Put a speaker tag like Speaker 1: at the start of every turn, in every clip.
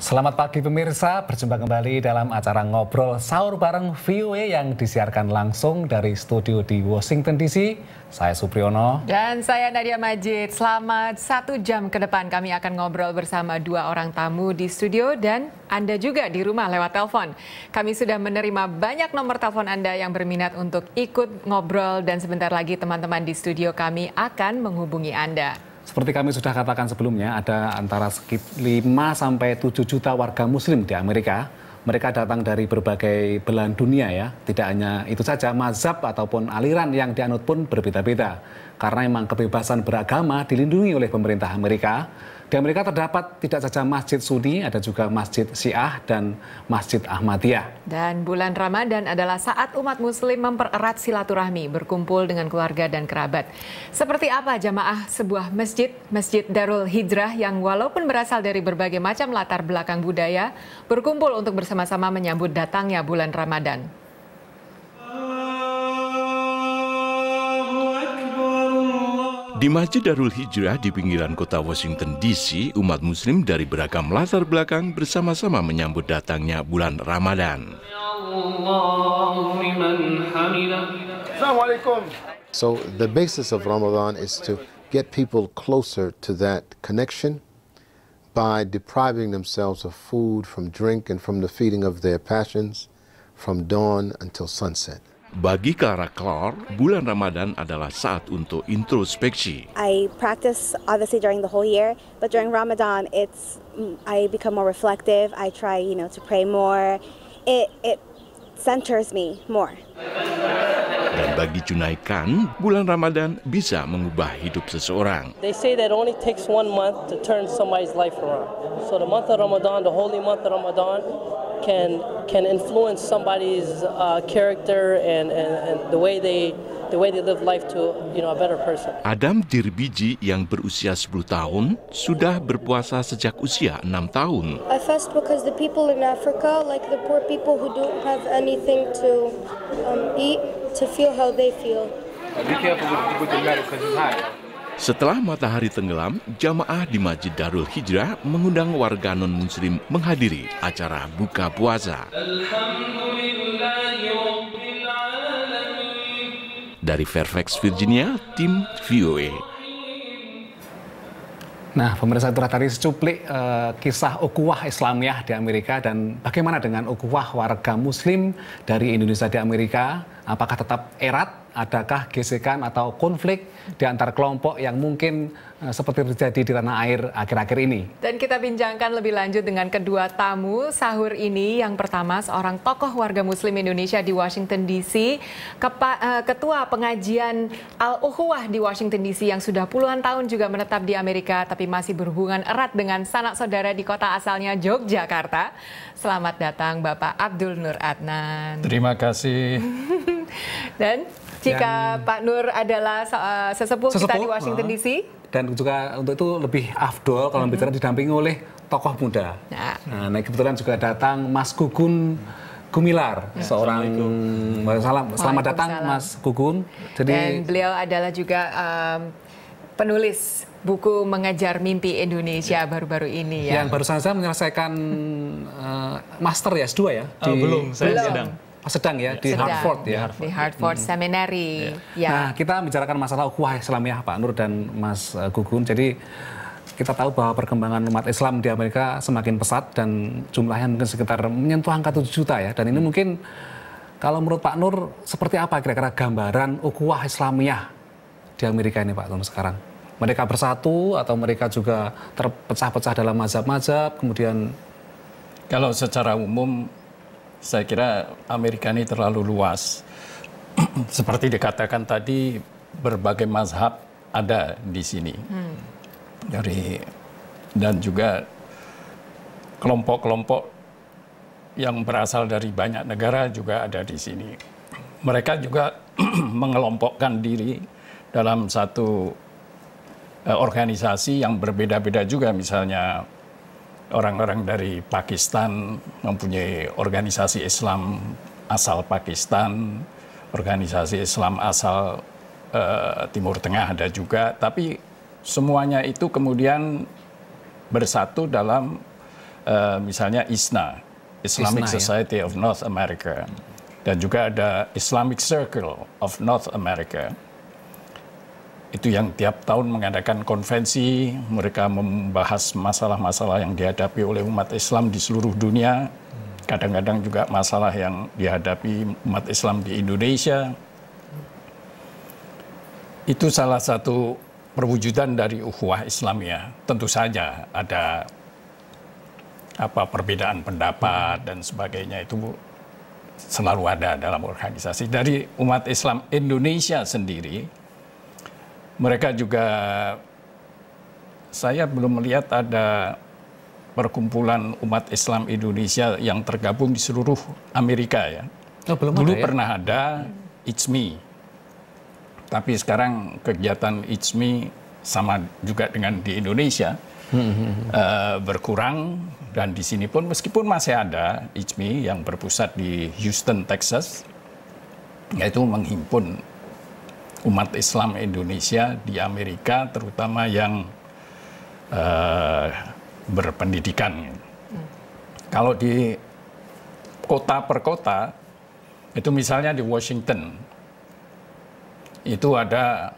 Speaker 1: Selamat pagi pemirsa, berjumpa kembali dalam acara Ngobrol Sahur bareng VOA yang disiarkan langsung dari studio di Washington DC. Saya Supriyono.
Speaker 2: Dan saya Nadia Majid. Selamat 1 jam ke depan kami akan ngobrol bersama 2 orang tamu di studio dan Anda juga di rumah lewat telepon. Kami sudah menerima banyak nomor telepon Anda yang berminat untuk ikut ngobrol dan sebentar lagi teman-teman di studio kami akan menghubungi Anda.
Speaker 1: Seperti kami sudah katakan sebelumnya, ada antara sekitar 5-7 juta warga muslim di Amerika. Mereka datang dari berbagai belahan dunia ya. Tidak hanya itu saja, mazhab ataupun aliran yang dianut pun berbeda-beda. Karena memang kebebasan beragama dilindungi oleh pemerintah Amerika. Di Amerika terdapat tidak saja masjid Sunni, ada juga masjid Syiah dan masjid Ahmadiyah.
Speaker 2: Dan bulan Ramadan adalah saat umat muslim mempererat silaturahmi, berkumpul dengan keluarga dan kerabat. Seperti apa jamaah sebuah masjid, Masjid Darul Hijrah yang walaupun berasal dari berbagai macam latar belakang budaya, berkumpul untuk bersama-sama menyambut datangnya bulan Ramadan.
Speaker 3: Di Masjid Darul Hijrah di pinggiran kota Washington DC, umat muslim dari beragam latar belakang bersama-sama menyambut datangnya bulan Ramadan.
Speaker 4: So the basis of Ramadan is to get people closer to that connection by depriving themselves of food, from drink, and from the feeding of their passions from dawn until sunset.
Speaker 3: Bagi Clara Clark, bulan Ramadan adalah saat untuk introspeksi.
Speaker 5: I practice obviously during the whole year, but during Ramadan, I become more reflective. I try, to pray more. It centers me more.
Speaker 3: Dan bagi Junaid Khan, bulan Ramadan bisa mengubah hidup seseorang.
Speaker 6: They say that it only takes 1 month to turn somebody's life around. So the month of Ramadan, the holy month of Ramadan, can influence somebody's character and the way they live life to a better person.
Speaker 3: Adam Dirbiji yang berusia 10 tahun sudah berpuasa sejak usia 6 tahun.
Speaker 7: I fast because the people in Africa, like the poor people who don't have anything to eat, to feel how they feel.
Speaker 8: Be careful with the metal because it's hot.
Speaker 3: Setelah matahari tenggelam, jamaah di Masjid Darul Hijrah mengundang warga non-muslim menghadiri acara buka puasa. Dari Fairfax, Virginia, tim VOA.
Speaker 1: Nah, pemirsa, itu tadi secuplik kisah ukhuwah Islamiyah di Amerika dan bagaimana dengan ukhuwah warga muslim dari Indonesia di Amerika. Apakah tetap erat? Adakah gesekan atau konflik di antar kelompok yang mungkin seperti terjadi di tanah air akhir-akhir ini?
Speaker 2: Dan kita bincangkan lebih lanjut dengan kedua tamu sahur ini. Yang pertama, seorang tokoh warga muslim Indonesia di Washington DC, ketua pengajian Al-Ukhuwah di Washington DC yang sudah puluhan tahun juga menetap di Amerika, tapi masih berhubungan erat dengan sanak saudara di kota asalnya Yogyakarta. Selamat datang Bapak Abdul Nur Adnan.
Speaker 9: Terima kasih.
Speaker 2: Dan jika Pak Nur adalah sesepuh kita di Washington DC.
Speaker 1: Dan juga untuk itu lebih afdol kalau bicara didampingi oleh tokoh muda. Nah, kebetulan juga datang Mas Gugun Gumilar, seorang selamat datang Mas Gugun.
Speaker 2: Dan beliau adalah juga penulis buku Mengejar Mimpi Indonesia baru-baru ini ya.
Speaker 1: Yang baru saja menyelesaikan master ya, S2 ya?
Speaker 9: Belum, saya
Speaker 1: sedang ya, di Harvard ya.
Speaker 2: Di Harvard Seminary. Ya.
Speaker 1: Nah, kita bicarakan masalah ukhuwah Islamiyah Pak Nur dan Mas Gugun. Jadi kita tahu bahwa perkembangan umat Islam di Amerika semakin pesat dan jumlahnya mungkin sekitar menyentuh angka 7 juta ya. Dan ini mungkin kalau menurut Pak Nur seperti apa kira-kira gambaran ukhuwah Islamiyah di Amerika ini Pak Nur sekarang? Mereka bersatu atau mereka juga terpecah-pecah dalam mazhab-mazhab kemudian?
Speaker 9: Kalau secara umum saya kira Amerika ini terlalu luas. Seperti dikatakan tadi, berbagai mazhab ada di sini. Dan juga kelompok-kelompok yang berasal dari banyak negara juga ada di sini. Mereka juga mengelompokkan diri dalam satu organisasi yang berbeda-beda juga, misalnya orang-orang dari Pakistan mempunyai organisasi Islam asal Pakistan, organisasi Islam asal Timur Tengah ada juga, tapi semuanya itu kemudian bersatu dalam misalnya ISNA, Islamic Society of North America, dan juga ada Islamic Circle of North America. Itu yang tiap tahun mengadakan konvensi, mereka membahas masalah-masalah yang dihadapi oleh umat Islam di seluruh dunia, kadang-kadang juga masalah yang dihadapi umat Islam di Indonesia. Itu salah satu perwujudan dari ukhuwah Islamiyah. Tentu saja ada perbedaan pendapat dan sebagainya, itu selalu ada dalam organisasi. Dari umat Islam Indonesia sendiri, mereka juga, saya belum melihat ada perkumpulan umat Islam Indonesia yang tergabung di seluruh Amerika ya. Dulu pernah ada ICMI. Tapi sekarang kegiatan ICMI sama juga dengan di Indonesia, berkurang, dan di sini pun meskipun masih ada ICMI yang berpusat di Houston, Texas, yaitu menghimpun umat Islam Indonesia di Amerika, terutama yang berpendidikan. Kalau di kota per kota, itu misalnya di Washington, itu ada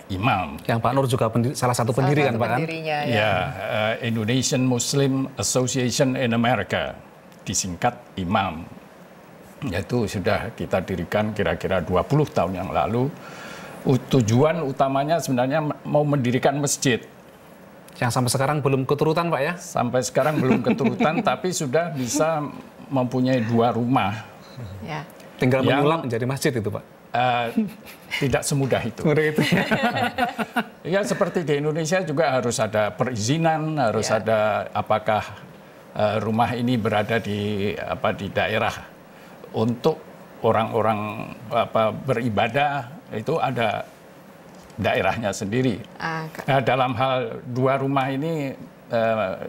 Speaker 9: imam.
Speaker 1: Yang Pak Nur juga salah satu pendiri kan Pak?
Speaker 9: Ya, Indonesian Muslim Association in America, disingkat IMAM. Yaitu sudah kita dirikan kira-kira 20 tahun yang lalu. Tujuan utamanya sebenarnya mau mendirikan masjid.
Speaker 1: Yang sampai sekarang belum keturutan Pak ya?
Speaker 9: Sampai sekarang belum keturutan, tapi sudah bisa mempunyai 2 rumah.
Speaker 2: Ya.
Speaker 1: Tinggal menyulap menjadi masjid itu Pak?
Speaker 9: Tidak semudah itu. Ya, seperti di Indonesia juga harus ada perizinan, harus ada apakah rumah ini berada di daerah untuk orang-orang beribadah, itu ada daerahnya sendiri. Nah, dalam hal 2 rumah ini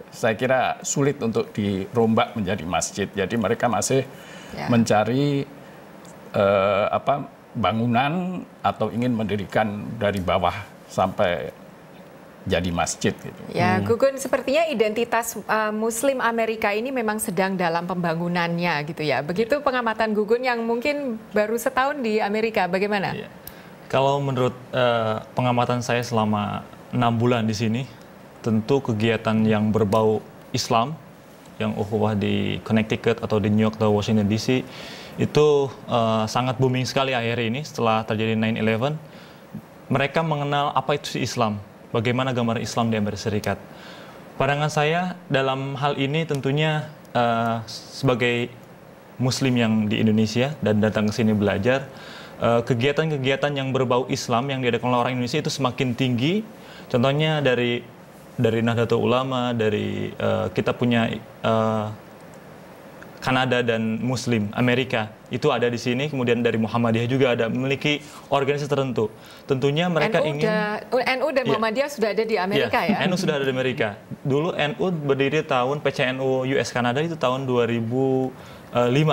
Speaker 9: saya kira sulit untuk dirombak menjadi masjid. Jadi mereka masih mencari bangunan atau ingin mendirikan dari bawah sampai jadi masjid gitu.
Speaker 2: Ya, Gugun, sepertinya identitas Muslim Amerika ini memang sedang dalam pembangunannya gitu ya. Begitu pengamatan Gugun yang mungkin baru setahun di Amerika, bagaimana?
Speaker 10: Ya. Kalau menurut pengamatan saya selama 6 bulan di sini, tentu kegiatan yang berbau Islam, yang ukhuwah di Connecticut atau di New York atau Washington DC, itu sangat booming sekali akhir ini setelah terjadi 9/11. Mereka mengenal apa itu Islam, bagaimana gambar Islam di Amerika Serikat. Pandangan saya dalam hal ini tentunya sebagai Muslim yang di Indonesia dan datang ke sini belajar, kegiatan-kegiatan yang berbau Islam yang diadakan oleh orang Indonesia itu semakin tinggi. Contohnya dari Nahdlatul Ulama, dari kita punya Kanada dan Muslim Amerika itu ada di sini, kemudian dari Muhammadiyah juga ada memiliki organisasi tertentu. Tentunya mereka
Speaker 2: NU dan Muhammadiyah sudah ada di Amerika ya?
Speaker 10: NU sudah ada di Amerika. Dulu NU berdiri tahun PCNU US Kanada itu tahun 2005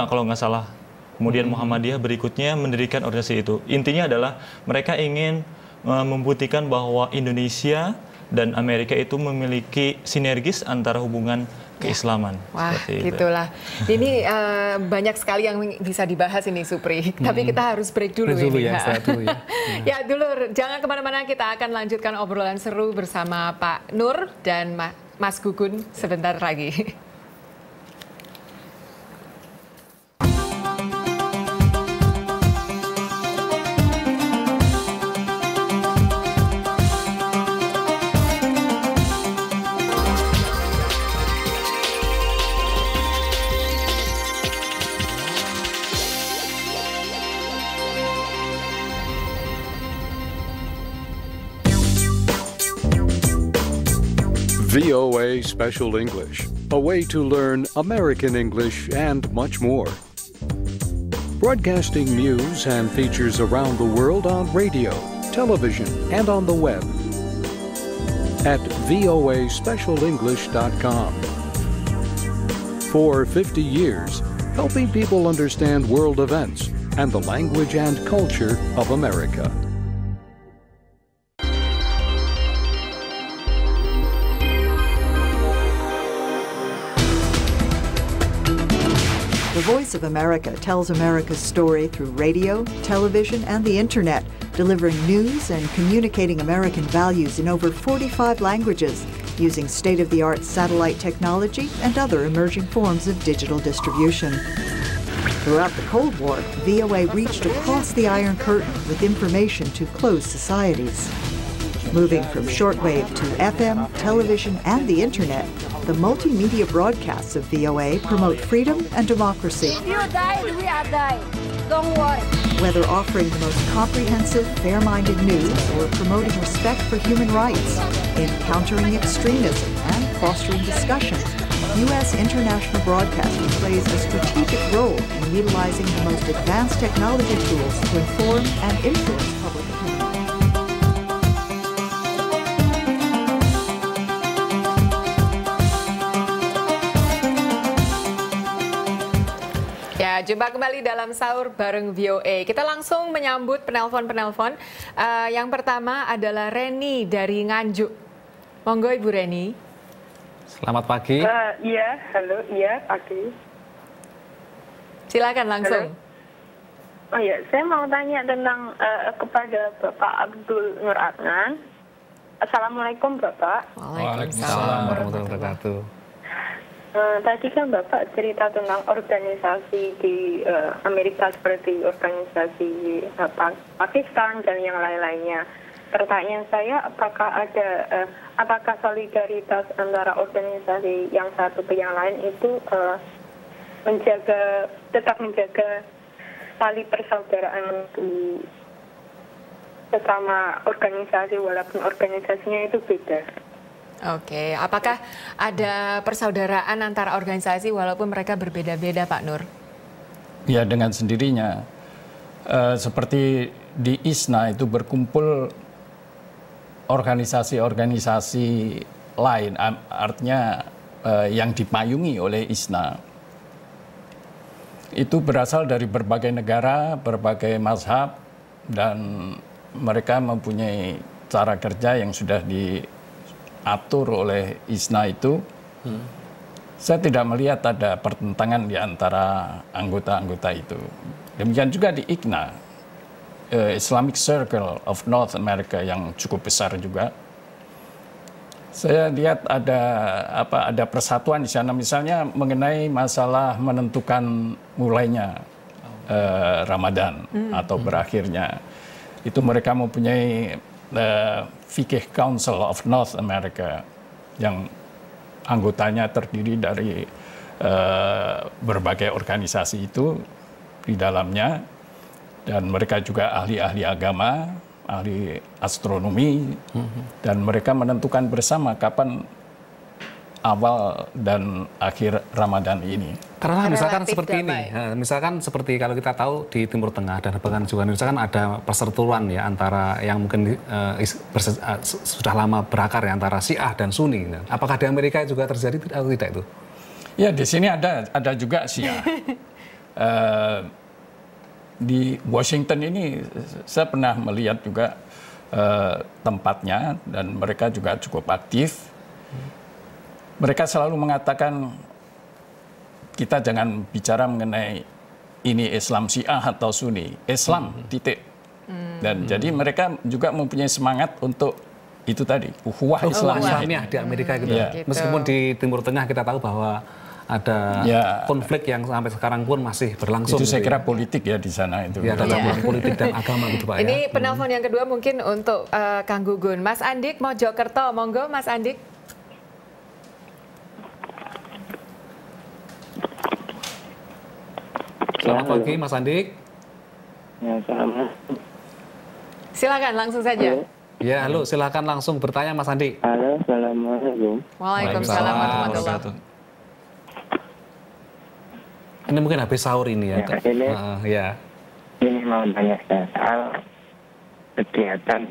Speaker 10: kalau nggak salah. Kemudian Muhammadiyah berikutnya mendirikan organisasi itu. Intinya adalah mereka ingin membuktikan bahwa Indonesia dan Amerika itu memiliki sinergis antara hubungan keislaman.
Speaker 2: Wah, gitulah. Ini banyak sekali yang bisa dibahas ini, Supri. Tapi kita harus break dulu ini. Ya, dulu jangan kemana-mana, kita akan lanjutkan obrolan seru bersama Pak Nur dan Mas Gugun sebentar lagi.
Speaker 11: VOA Special English, a way to learn American English and much more. Broadcasting news and features around the world on radio, television, and on the web at voaspecialenglish.com. For 50 years, helping people understand world events and the language and culture of America.
Speaker 12: The Voice of America tells America's story through radio, television, and the internet, delivering news and communicating American values in over 45 languages, using state-of-the-art satellite technology and other emerging forms of digital distribution. Throughout the Cold War, VOA reached across the Iron Curtain with information to closed societies. Moving from shortwave to FM, television, and the internet, the multimedia broadcasts of VOA promote freedom and democracy.
Speaker 13: If you die, we are dying. Don't worry.
Speaker 12: Whether offering the most comprehensive, fair-minded news or promoting respect for human rights, in countering extremism and fostering discussion, U.S. international broadcasting plays a strategic role in utilizing the most advanced technology tools to inform and influence public opinion.
Speaker 2: Ya, jumpa kembali dalam Sahur bareng VOA. Kita langsung menyambut penelpon-penelpon. Yang pertama adalah Reni dari Nganjuk. Monggo Ibu Reni.
Speaker 1: Selamat pagi.
Speaker 14: Iya, halo, iya pagi.
Speaker 2: Silakan langsung.
Speaker 14: Halo. Oh ya, saya mau tanya tentang kepada Bapak Abdul Nur Adnan. Assalamualaikum Bapak.
Speaker 1: Waalaikumsalam warahmatullahi wabarakatuh.
Speaker 14: Tadi kan Bapak cerita tentang organisasi di Amerika seperti organisasi Pakistan dan yang lain-lainnya. Pertanyaan saya, apakah solidaritas antara organisasi yang satu ke yang lain itu tetap menjaga tali persaudaraan di sesama organisasi walaupun organisasinya itu beda?
Speaker 2: Oke, apakah ada persaudaraan antara organisasi walaupun mereka berbeda-beda, Pak Nur?
Speaker 9: Ya, dengan sendirinya. Seperti di ISNA itu berkumpul organisasi-organisasi lain, artinya yang dipayungi oleh ISNA. Itu berasal dari berbagai negara, berbagai mazhab, dan mereka mempunyai cara kerja yang sudah diatur oleh ISNA itu. Saya tidak melihat ada pertentangan di antara anggota-anggota itu. Demikian juga di ICNA. Islamic Circle of North America yang cukup besar juga. Saya lihat ada persatuan di sana, misalnya mengenai masalah menentukan mulainya Ramadan atau berakhirnya. Itu mereka mempunyai Fiqh Council of North America yang anggotanya terdiri dari berbagai organisasi itu di dalamnya. Dan mereka juga ahli-ahli agama, ahli astronomi, dan mereka menentukan bersama kapan awal dan akhir Ramadan ini.
Speaker 1: Karena misalkan seperti ini, misalkan seperti kalau kita tahu di Timur Tengah dan bahkan juga misalkan ada perseteruan ya antara yang mungkin sudah lama berakar ya antara Syiah dan Sunni. Apakah di Amerika juga terjadi atau tidak itu?
Speaker 9: Ya, di sini ada juga Syiah. Di Washington ini saya pernah melihat juga tempatnya dan mereka juga cukup aktif. Mereka selalu mengatakan kita jangan bicara mengenai ini Islam Syiah atau Sunni, Islam titik. Dan jadi mereka juga mempunyai semangat untuk itu tadi, ukhuwah Islam.
Speaker 1: Islamnya di Amerika gitu. Meskipun di Timur Tengah kita tahu bahwa ada konflik yang sampai sekarang pun masih berlangsung.
Speaker 9: Itu saya kira politik ya di sana itu.
Speaker 1: Ya, ada politik dan agama gitu Pak.
Speaker 2: Ini penelpon yang kedua mungkin untuk Kang Gugun. Mas Andik Mojokerto, monggo Mas Andik.
Speaker 1: Selamat pagi Mas Andik.
Speaker 15: Ya, selamat.
Speaker 2: Silakan langsung saja.
Speaker 1: Ya, halo, silakan langsung bertanya Mas Andik.
Speaker 15: Halo, assalamualaikum.
Speaker 2: Waalaikumsalam warahmatullahi wabarakatuh.
Speaker 1: Ini mungkin habis sahur ini ya.
Speaker 15: Ini mau tanya soal kegiatan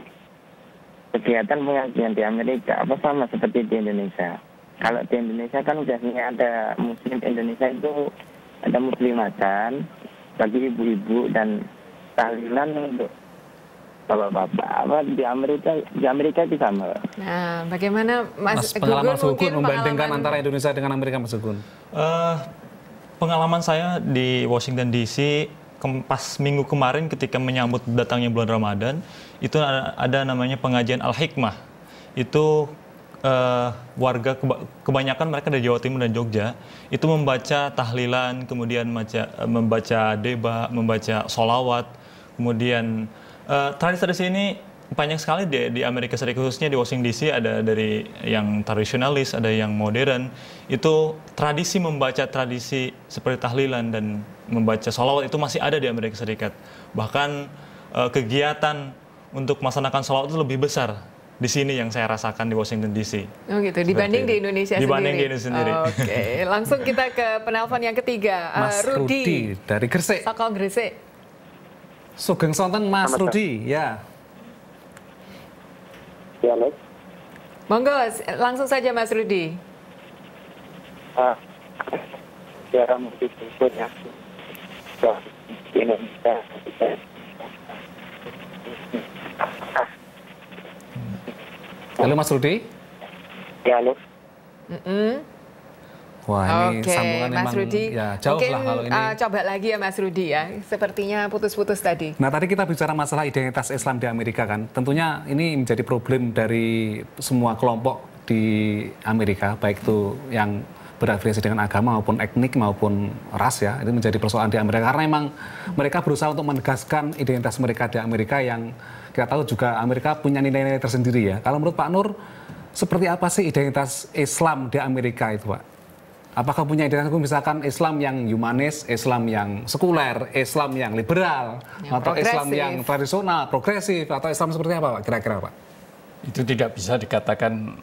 Speaker 15: pengajian di Amerika apa sama seperti di Indonesia? Kalau di Indonesia kan biasanya ada Muslim Indonesia itu ada muslimatan bagi ibu-ibu dan tahlilan untuk bapak-bapak. Apa di Amerika itu sama?
Speaker 2: Nah, bagaimana Mas
Speaker 1: pengalaman
Speaker 2: Gugun
Speaker 1: Gugun membandingkan antara Indonesia dengan Amerika, Mas Gugun?
Speaker 10: pengalaman saya di Washington DC pas minggu kemarin ketika menyambut datangnya bulan Ramadan, itu ada namanya pengajian Al-Hikmah. Itu warga kebanyakan mereka dari Jawa Timur dan Jogja itu membaca tahlilan, kemudian membaca deba, membaca sholawat, kemudian tradisi ini banyak sekali di Amerika Serikat, khususnya di Washington DC. Ada dari yang tradisionalis, ada yang modern. Itu tradisi membaca tradisi seperti tahlilan dan membaca sholawat itu masih ada di Amerika Serikat. Bahkan kegiatan untuk melaksanakan sholawat itu lebih besar di sini yang saya rasakan di Washington DC.
Speaker 2: Oh gitu, dibanding di Indonesia sendiri.
Speaker 10: Dibanding di Indonesia sendiri.
Speaker 2: Oke, langsung kita ke penelpon yang ketiga,
Speaker 1: Mas Rudi dari Gresik.
Speaker 2: Saka Gresik.
Speaker 1: Sugeng sonten Mas Rudi, ya.
Speaker 15: Ya, Mas.
Speaker 2: Monggo, langsung saja Mas Rudi.
Speaker 15: Secara musik ya. Di Indonesia.
Speaker 1: Halo Mas Rudi.
Speaker 15: Ya, halo.
Speaker 1: Wah, ini sambungan
Speaker 2: Mas
Speaker 1: memang
Speaker 2: Rudi,
Speaker 1: ya, jauh
Speaker 2: mungkin
Speaker 1: lah kalau ini.
Speaker 2: Coba lagi ya Mas Rudi ya, sepertinya putus-putus tadi.
Speaker 1: Nah, tadi kita bicara masalah identitas Islam di Amerika kan. Tentunya ini menjadi problem dari semua kelompok di Amerika, baik itu yang berafiliasi dengan agama maupun etnik maupun ras ya. Itu menjadi persoalan di Amerika karena memang mereka berusaha untuk menegaskan identitas mereka di Amerika yang kita tahu juga Amerika punya nilai-nilai tersendiri ya. Kalau menurut Pak Nur, seperti apa sih identitas Islam di Amerika itu, Pak? Apakah punya identitas misalkan Islam yang humanis, Islam yang sekuler, Islam yang liberal, atau Islam yang tradisional, progresif, atau Islam seperti apa, Pak? Kira-kira, Pak?
Speaker 9: Itu tidak bisa dikatakan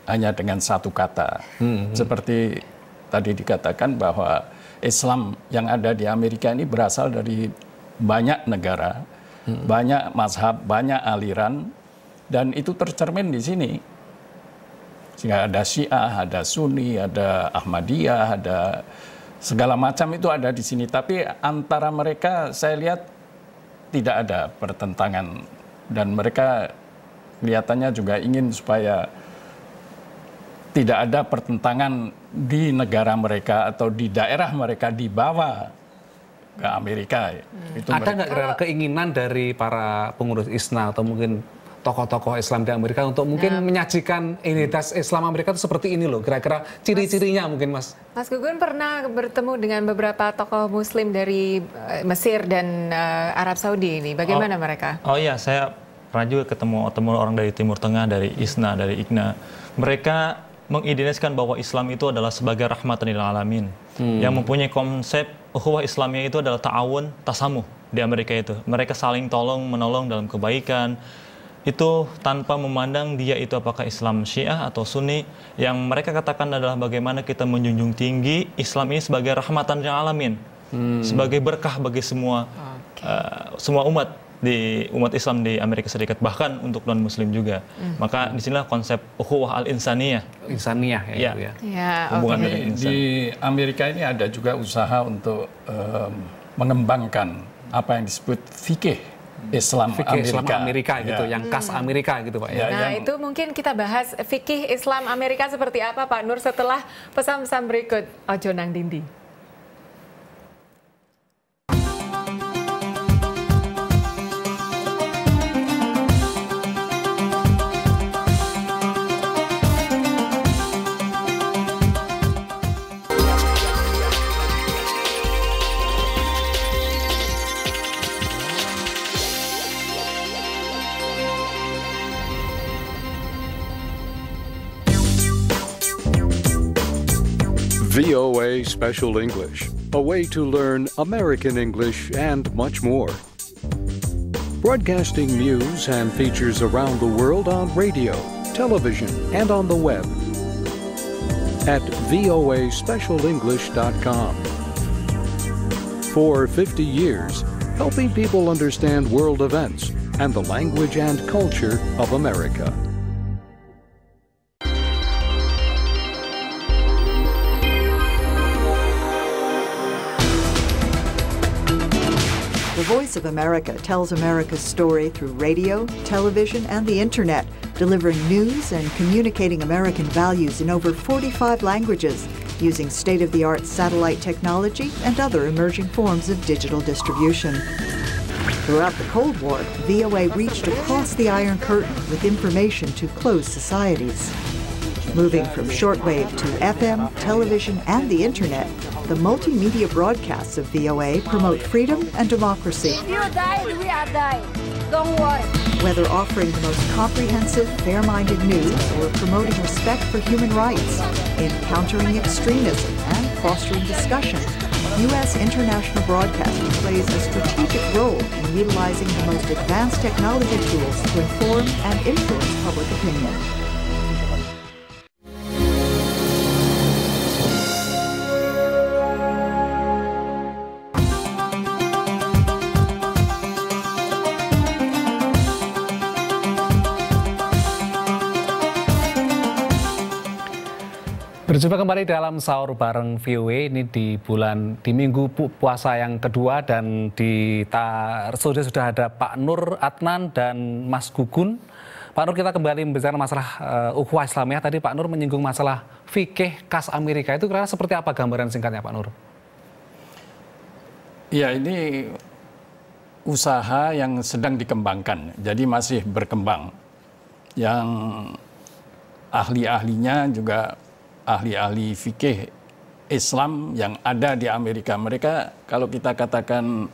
Speaker 9: hanya dengan satu kata. Seperti tadi dikatakan bahwa Islam yang ada di Amerika ini berasal dari banyak negara, banyak mazhab, banyak aliran, dan itu tercermin di sini. Sehingga ada Syiah, ada Sunni, ada Ahmadiyah, ada segala macam itu ada di sini. Tapi antara mereka saya lihat tidak ada pertentangan. Dan mereka kelihatannya juga ingin supaya tidak ada pertentangan di negara mereka atau di daerah mereka dibawa ke Amerika. Itu
Speaker 1: ada nggak keinginan dari para pengurus ISNA atau mungkin tokoh-tokoh Islam di Amerika untuk mungkin menyajikan identitas Islam Amerika itu seperti ini loh, kira-kira ciri-cirinya mungkin, Mas?
Speaker 2: Mas Gugun pernah bertemu dengan beberapa tokoh Muslim dari Mesir dan Arab Saudi ini, bagaimana mereka?
Speaker 10: Oh iya, saya pernah juga ketemu orang dari Timur Tengah, dari ISNA, dari IGNA. Mereka mengidentikan bahwa Islam itu adalah sebagai rahmatan lil alamin, yang mempunyai konsep ukhuwah Islamiyah itu adalah ta'awun, tasamuh di Amerika itu. Mereka saling tolong menolong dalam kebaikan. Itu tanpa memandang dia itu apakah Islam Syiah atau Sunni. Yang mereka katakan adalah bagaimana kita menjunjung tinggi Islam ini sebagai rahmatan lil alamin, sebagai berkah bagi semua umat Islam di Amerika Serikat, bahkan untuk non Muslim juga. Maka disinilah konsep ukhuwah al-insaniyah.
Speaker 1: Insaniyah ya.
Speaker 9: Hubungan dengan insan. Di Amerika ini ada juga usaha untuk mengembangkan apa yang disebut fikih Islam
Speaker 1: Amerika gitu, yang khas Amerika gitu, Pak.
Speaker 2: Nah, itu mungkin kita bahas fikih Islam Amerika seperti apa, Pak Nur, setelah pesan-pesan berikut. Ojo nang dindi.
Speaker 11: VOA Special English, a way to learn American English and much more. Broadcasting news and features around the world on radio, television, and on the web at voaspecialenglish.com. For 50 years, helping people understand world events and the language and culture of America.
Speaker 12: The Voice of America tells America's story through radio, television, and the Internet, delivering news and communicating American values in over 45 languages, using state-of-the-art satellite technology and other emerging forms of digital distribution. Throughout the Cold War, VOA reached across the Iron Curtain with information to closed societies. Moving from shortwave to FM, television, and the Internet, the multimedia broadcasts of VOA promote freedom and democracy.
Speaker 13: If you die, we are dying. Don't worry.
Speaker 12: Whether offering the most comprehensive, fair-minded news or promoting respect for human rights, in countering extremism and fostering discussion, U.S. international broadcasting plays a strategic role in utilizing the most advanced technology tools to inform and influence public opinion.
Speaker 1: Berjumpa kembali dalam sahur bareng VOA ini di minggu puasa yang kedua, dan sudah ada Pak Nur Adnan dan Mas Gugun. Pak Nur, kita kembali membicarakan masalah ukhuwah Islamiyah. Tadi Pak Nur menyinggung masalah fikih khas Amerika. Itu kira-kira seperti apa gambaran singkatnya Pak Nur?
Speaker 9: Ya, ini usaha yang sedang dikembangkan, jadi masih berkembang. Yang ahli-ahlinya juga ahli-ahli fikih Islam yang ada di Amerika. Mereka, kalau kita katakan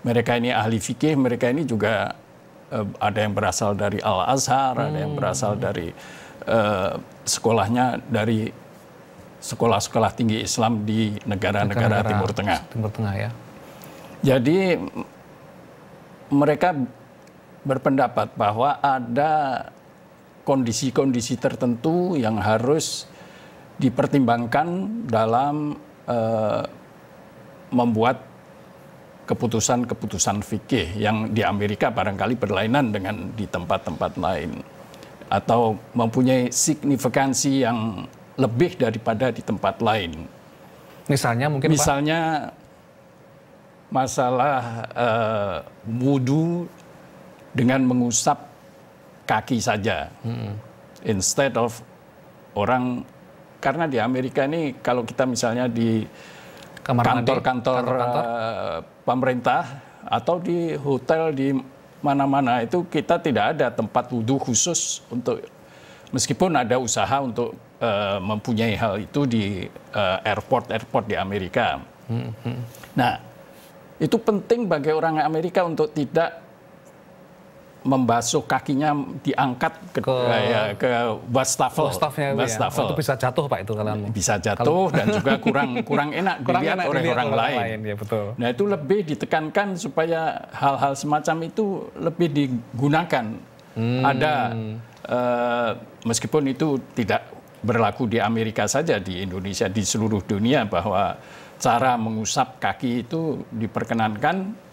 Speaker 9: mereka ini ahli fikih, mereka ini juga ada yang berasal dari Al-Azhar, ada yang berasal dari sekolahnya dari sekolah-sekolah tinggi Islam di negara-negara Timur Tengah.
Speaker 1: Timur Tengah, ya.
Speaker 9: Jadi mereka berpendapat bahwa ada kondisi-kondisi tertentu yang harus dipertimbangkan dalam membuat keputusan-keputusan fikih yang di Amerika barangkali berlainan dengan di tempat-tempat lain, atau mempunyai signifikansi yang lebih daripada di tempat lain.
Speaker 1: Misalnya mungkin
Speaker 9: misalnya masalah wudu dengan mengusap kaki saja, instead of orang. Karena di Amerika ini kalau kita misalnya di kantor-kantor pemerintah atau di hotel di mana-mana itu kita tidak ada tempat wudhu khusus untuk, meskipun ada usaha untuk mempunyai hal itu di airport di Amerika. Nah, itu penting bagi orang Amerika untuk tidak membasuh kakinya, diangkat ke wastafel.
Speaker 1: Itu bisa jatuh Pak itu kalau
Speaker 9: bisa jatuh dan juga kurang enak dilihat oleh orang lain.
Speaker 1: Ya, betul.
Speaker 9: Nah, itu lebih ditekankan supaya hal-hal semacam itu lebih digunakan. Ada meskipun itu tidak berlaku di Amerika saja, di Indonesia, di seluruh dunia, bahwa cara mengusap kaki itu diperkenankan.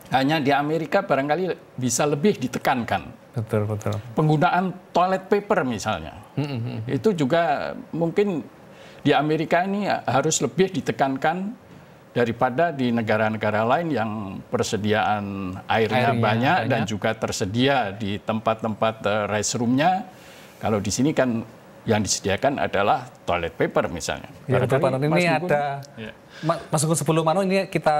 Speaker 9: Hanya di Amerika barangkali bisa lebih ditekankan.
Speaker 1: Betul.
Speaker 9: Penggunaan toilet paper misalnya. Itu juga mungkin di Amerika ini harus lebih ditekankan daripada di negara-negara lain yang persediaan airnya banyak dan juga tersedia di tempat-tempat restroomnya. Kalau di sini kan yang disediakan adalah toilet paper misalnya.
Speaker 1: Ya, betul, Pak Nur. Ini ada Mas Gugun, sebelum ini kita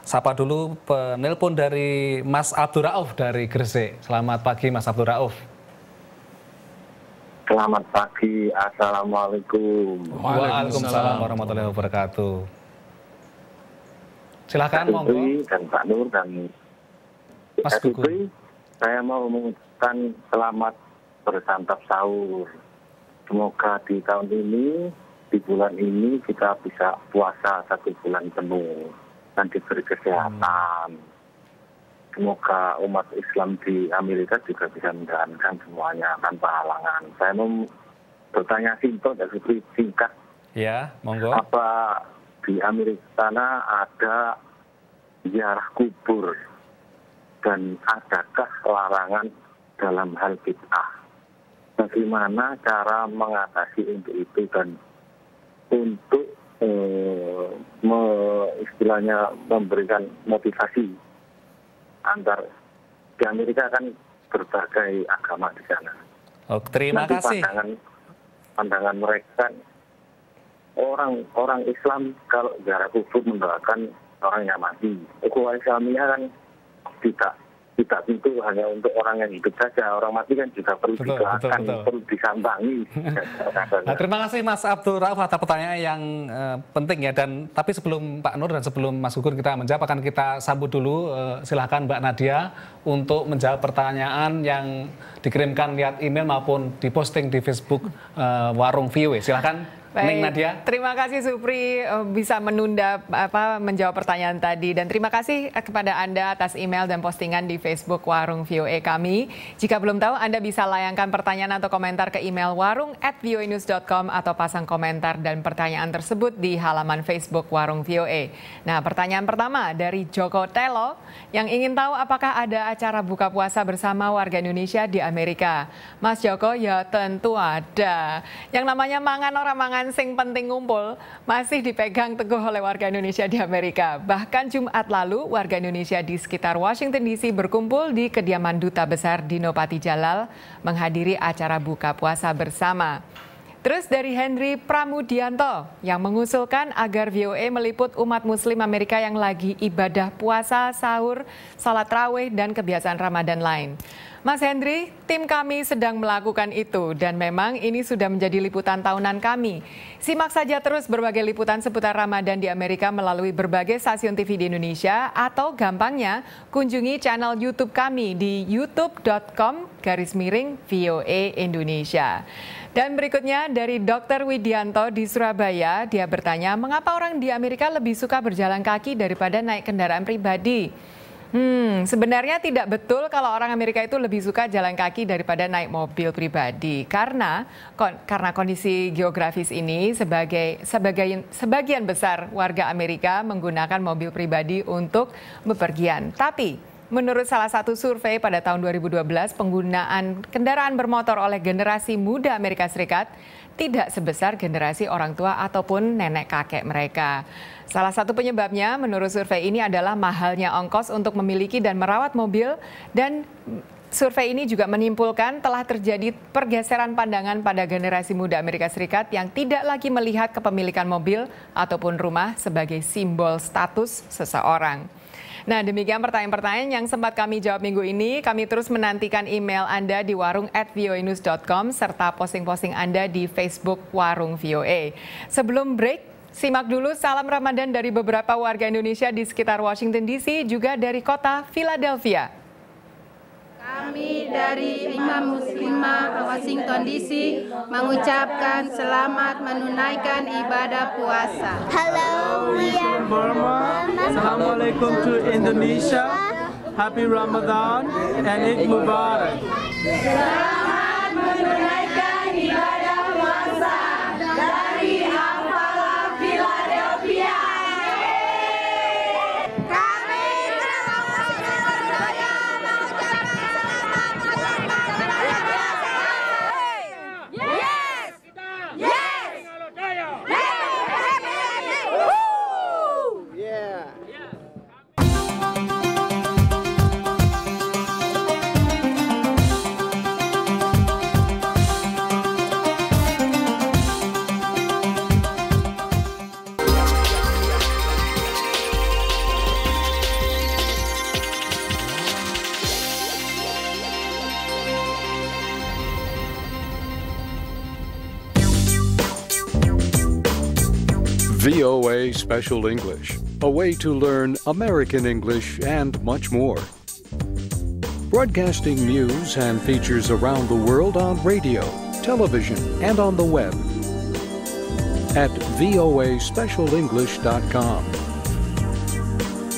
Speaker 1: sapa dulu penelpon dari Mas Abdul Rauf dari Gresik. Selamat pagi Mas Abdul Rauf.
Speaker 16: Selamat pagi, Assalamualaikum.
Speaker 1: Waalaikumsalam warahmatullahi wabarakatuh. Silakan monggo.
Speaker 16: Dan Pak Nur dan Mas Gugun. Saya mau mengucapkan selamat bersantap sahur. Semoga di tahun ini, di bulan ini kita bisa puasa 1 bulan penuh dan diberi kesehatan. Semoga umat Islam di Amerika juga bisa menjalankan semuanya tanpa halangan. Saya mau bertanya simpel dan singkat.
Speaker 1: Ya, monggo.
Speaker 16: Apa di Amerika sana ada ziarah kubur dan adakah larangan dalam hal bid'ah? Bagaimana cara mengatasi untuk itu dan untuk istilahnya memberikan motivasi antar, di Amerika kan berbagai agama di sana.
Speaker 1: Terima kasih.
Speaker 16: Pandangan mereka kan orang Islam kalau ziarah kubur mendoakan orang yang mati. Ukhuwah Islamiyah kan tidak tentu hanya untuk orang yang hidup saja. Orang mati kan juga perlu didoakan, perlu disambangi.
Speaker 1: Nah, terima kasih Mas Abdul Rauf atas pertanyaan yang penting ya. Dan tapi sebelum Pak Nur dan sebelum Mas Gugun kita menjawab, akan kita sambut dulu. Silakan Mbak Nadia untuk menjawab pertanyaan yang dikirimkan lewat email maupun diposting di Facebook Warung VOA. Silakan.
Speaker 2: Baik,
Speaker 1: Nadia.
Speaker 2: Terima kasih Supri bisa menunda menjawab pertanyaan tadi, dan terima kasih kepada Anda atas email dan postingan di Facebook Warung VOA kami. Jika belum tahu, Anda bisa layangkan pertanyaan atau komentar ke email warung@voanews.com atau pasang komentar dan pertanyaan tersebut di halaman Facebook Warung VOA. Nah, pertanyaan pertama dari Joko Telo yang ingin tahu apakah ada acara buka puasa bersama warga Indonesia di Amerika. Mas Joko, ya tentu ada. Yang namanya mangan orang mangan sing penting ngumpul masih dipegang teguh oleh warga Indonesia di Amerika. Bahkan Jumat lalu, warga Indonesia di sekitar Washington DC berkumpul di kediaman Duta Besar Dino Patijalal menghadiri acara buka puasa bersama. Terus dari Henry Pramudianto yang mengusulkan agar VOA meliput umat Muslim Amerika yang lagi ibadah puasa, sahur, salat raweh, dan kebiasaan Ramadan lain. Mas Henry, tim kami sedang melakukan itu dan memang ini sudah menjadi liputan tahunan kami. Simak saja terus berbagai liputan seputar Ramadan di Amerika melalui berbagai stasiun TV di Indonesia atau gampangnya kunjungi channel YouTube kami di youtube.com/VOA Indonesia. Dan berikutnya dari Dr. Widianto di Surabaya, dia bertanya mengapa orang di Amerika lebih suka berjalan kaki daripada naik kendaraan pribadi. Sebenarnya tidak betul kalau orang Amerika itu lebih suka jalan kaki daripada naik mobil pribadi. Karena kondisi geografis ini sebagian besar warga Amerika menggunakan mobil pribadi untuk bepergian. Tapi menurut salah satu survei pada tahun 2012, penggunaan kendaraan bermotor oleh generasi muda Amerika Serikat tidak sebesar generasi orang tua ataupun nenek kakek mereka. Salah satu penyebabnya menurut survei ini adalah mahalnya ongkos untuk memiliki dan merawat mobil, dan survei ini juga menyimpulkan telah terjadi pergeseran pandangan pada generasi muda Amerika Serikat yang tidak lagi melihat kepemilikan mobil ataupun rumah sebagai simbol status seseorang. Nah, demikian pertanyaan-pertanyaan yang sempat kami jawab minggu ini. Kami terus menantikan email Anda di warung@voanews.com serta posting-posting Anda di Facebook Warung VOA. Sebelum break, simak dulu salam Ramadan dari beberapa warga Indonesia di sekitar Washington DC, juga dari kota Philadelphia.
Speaker 17: Kami dari Imam Muslimah Washington DC mengucapkan selamat menunaikan ibadah puasa.
Speaker 18: Hello, we are Burma. Assalamualaikum to Indonesia. Happy Ramadan and Eid Mubarak.
Speaker 17: Selamat menunaikan ibadah puasa dari Ampala, Philadelphia.
Speaker 11: VOA Special English, a way to learn American English and much more. Broadcasting news and features around the world on radio, television, and on the web at voaspecialenglish.com.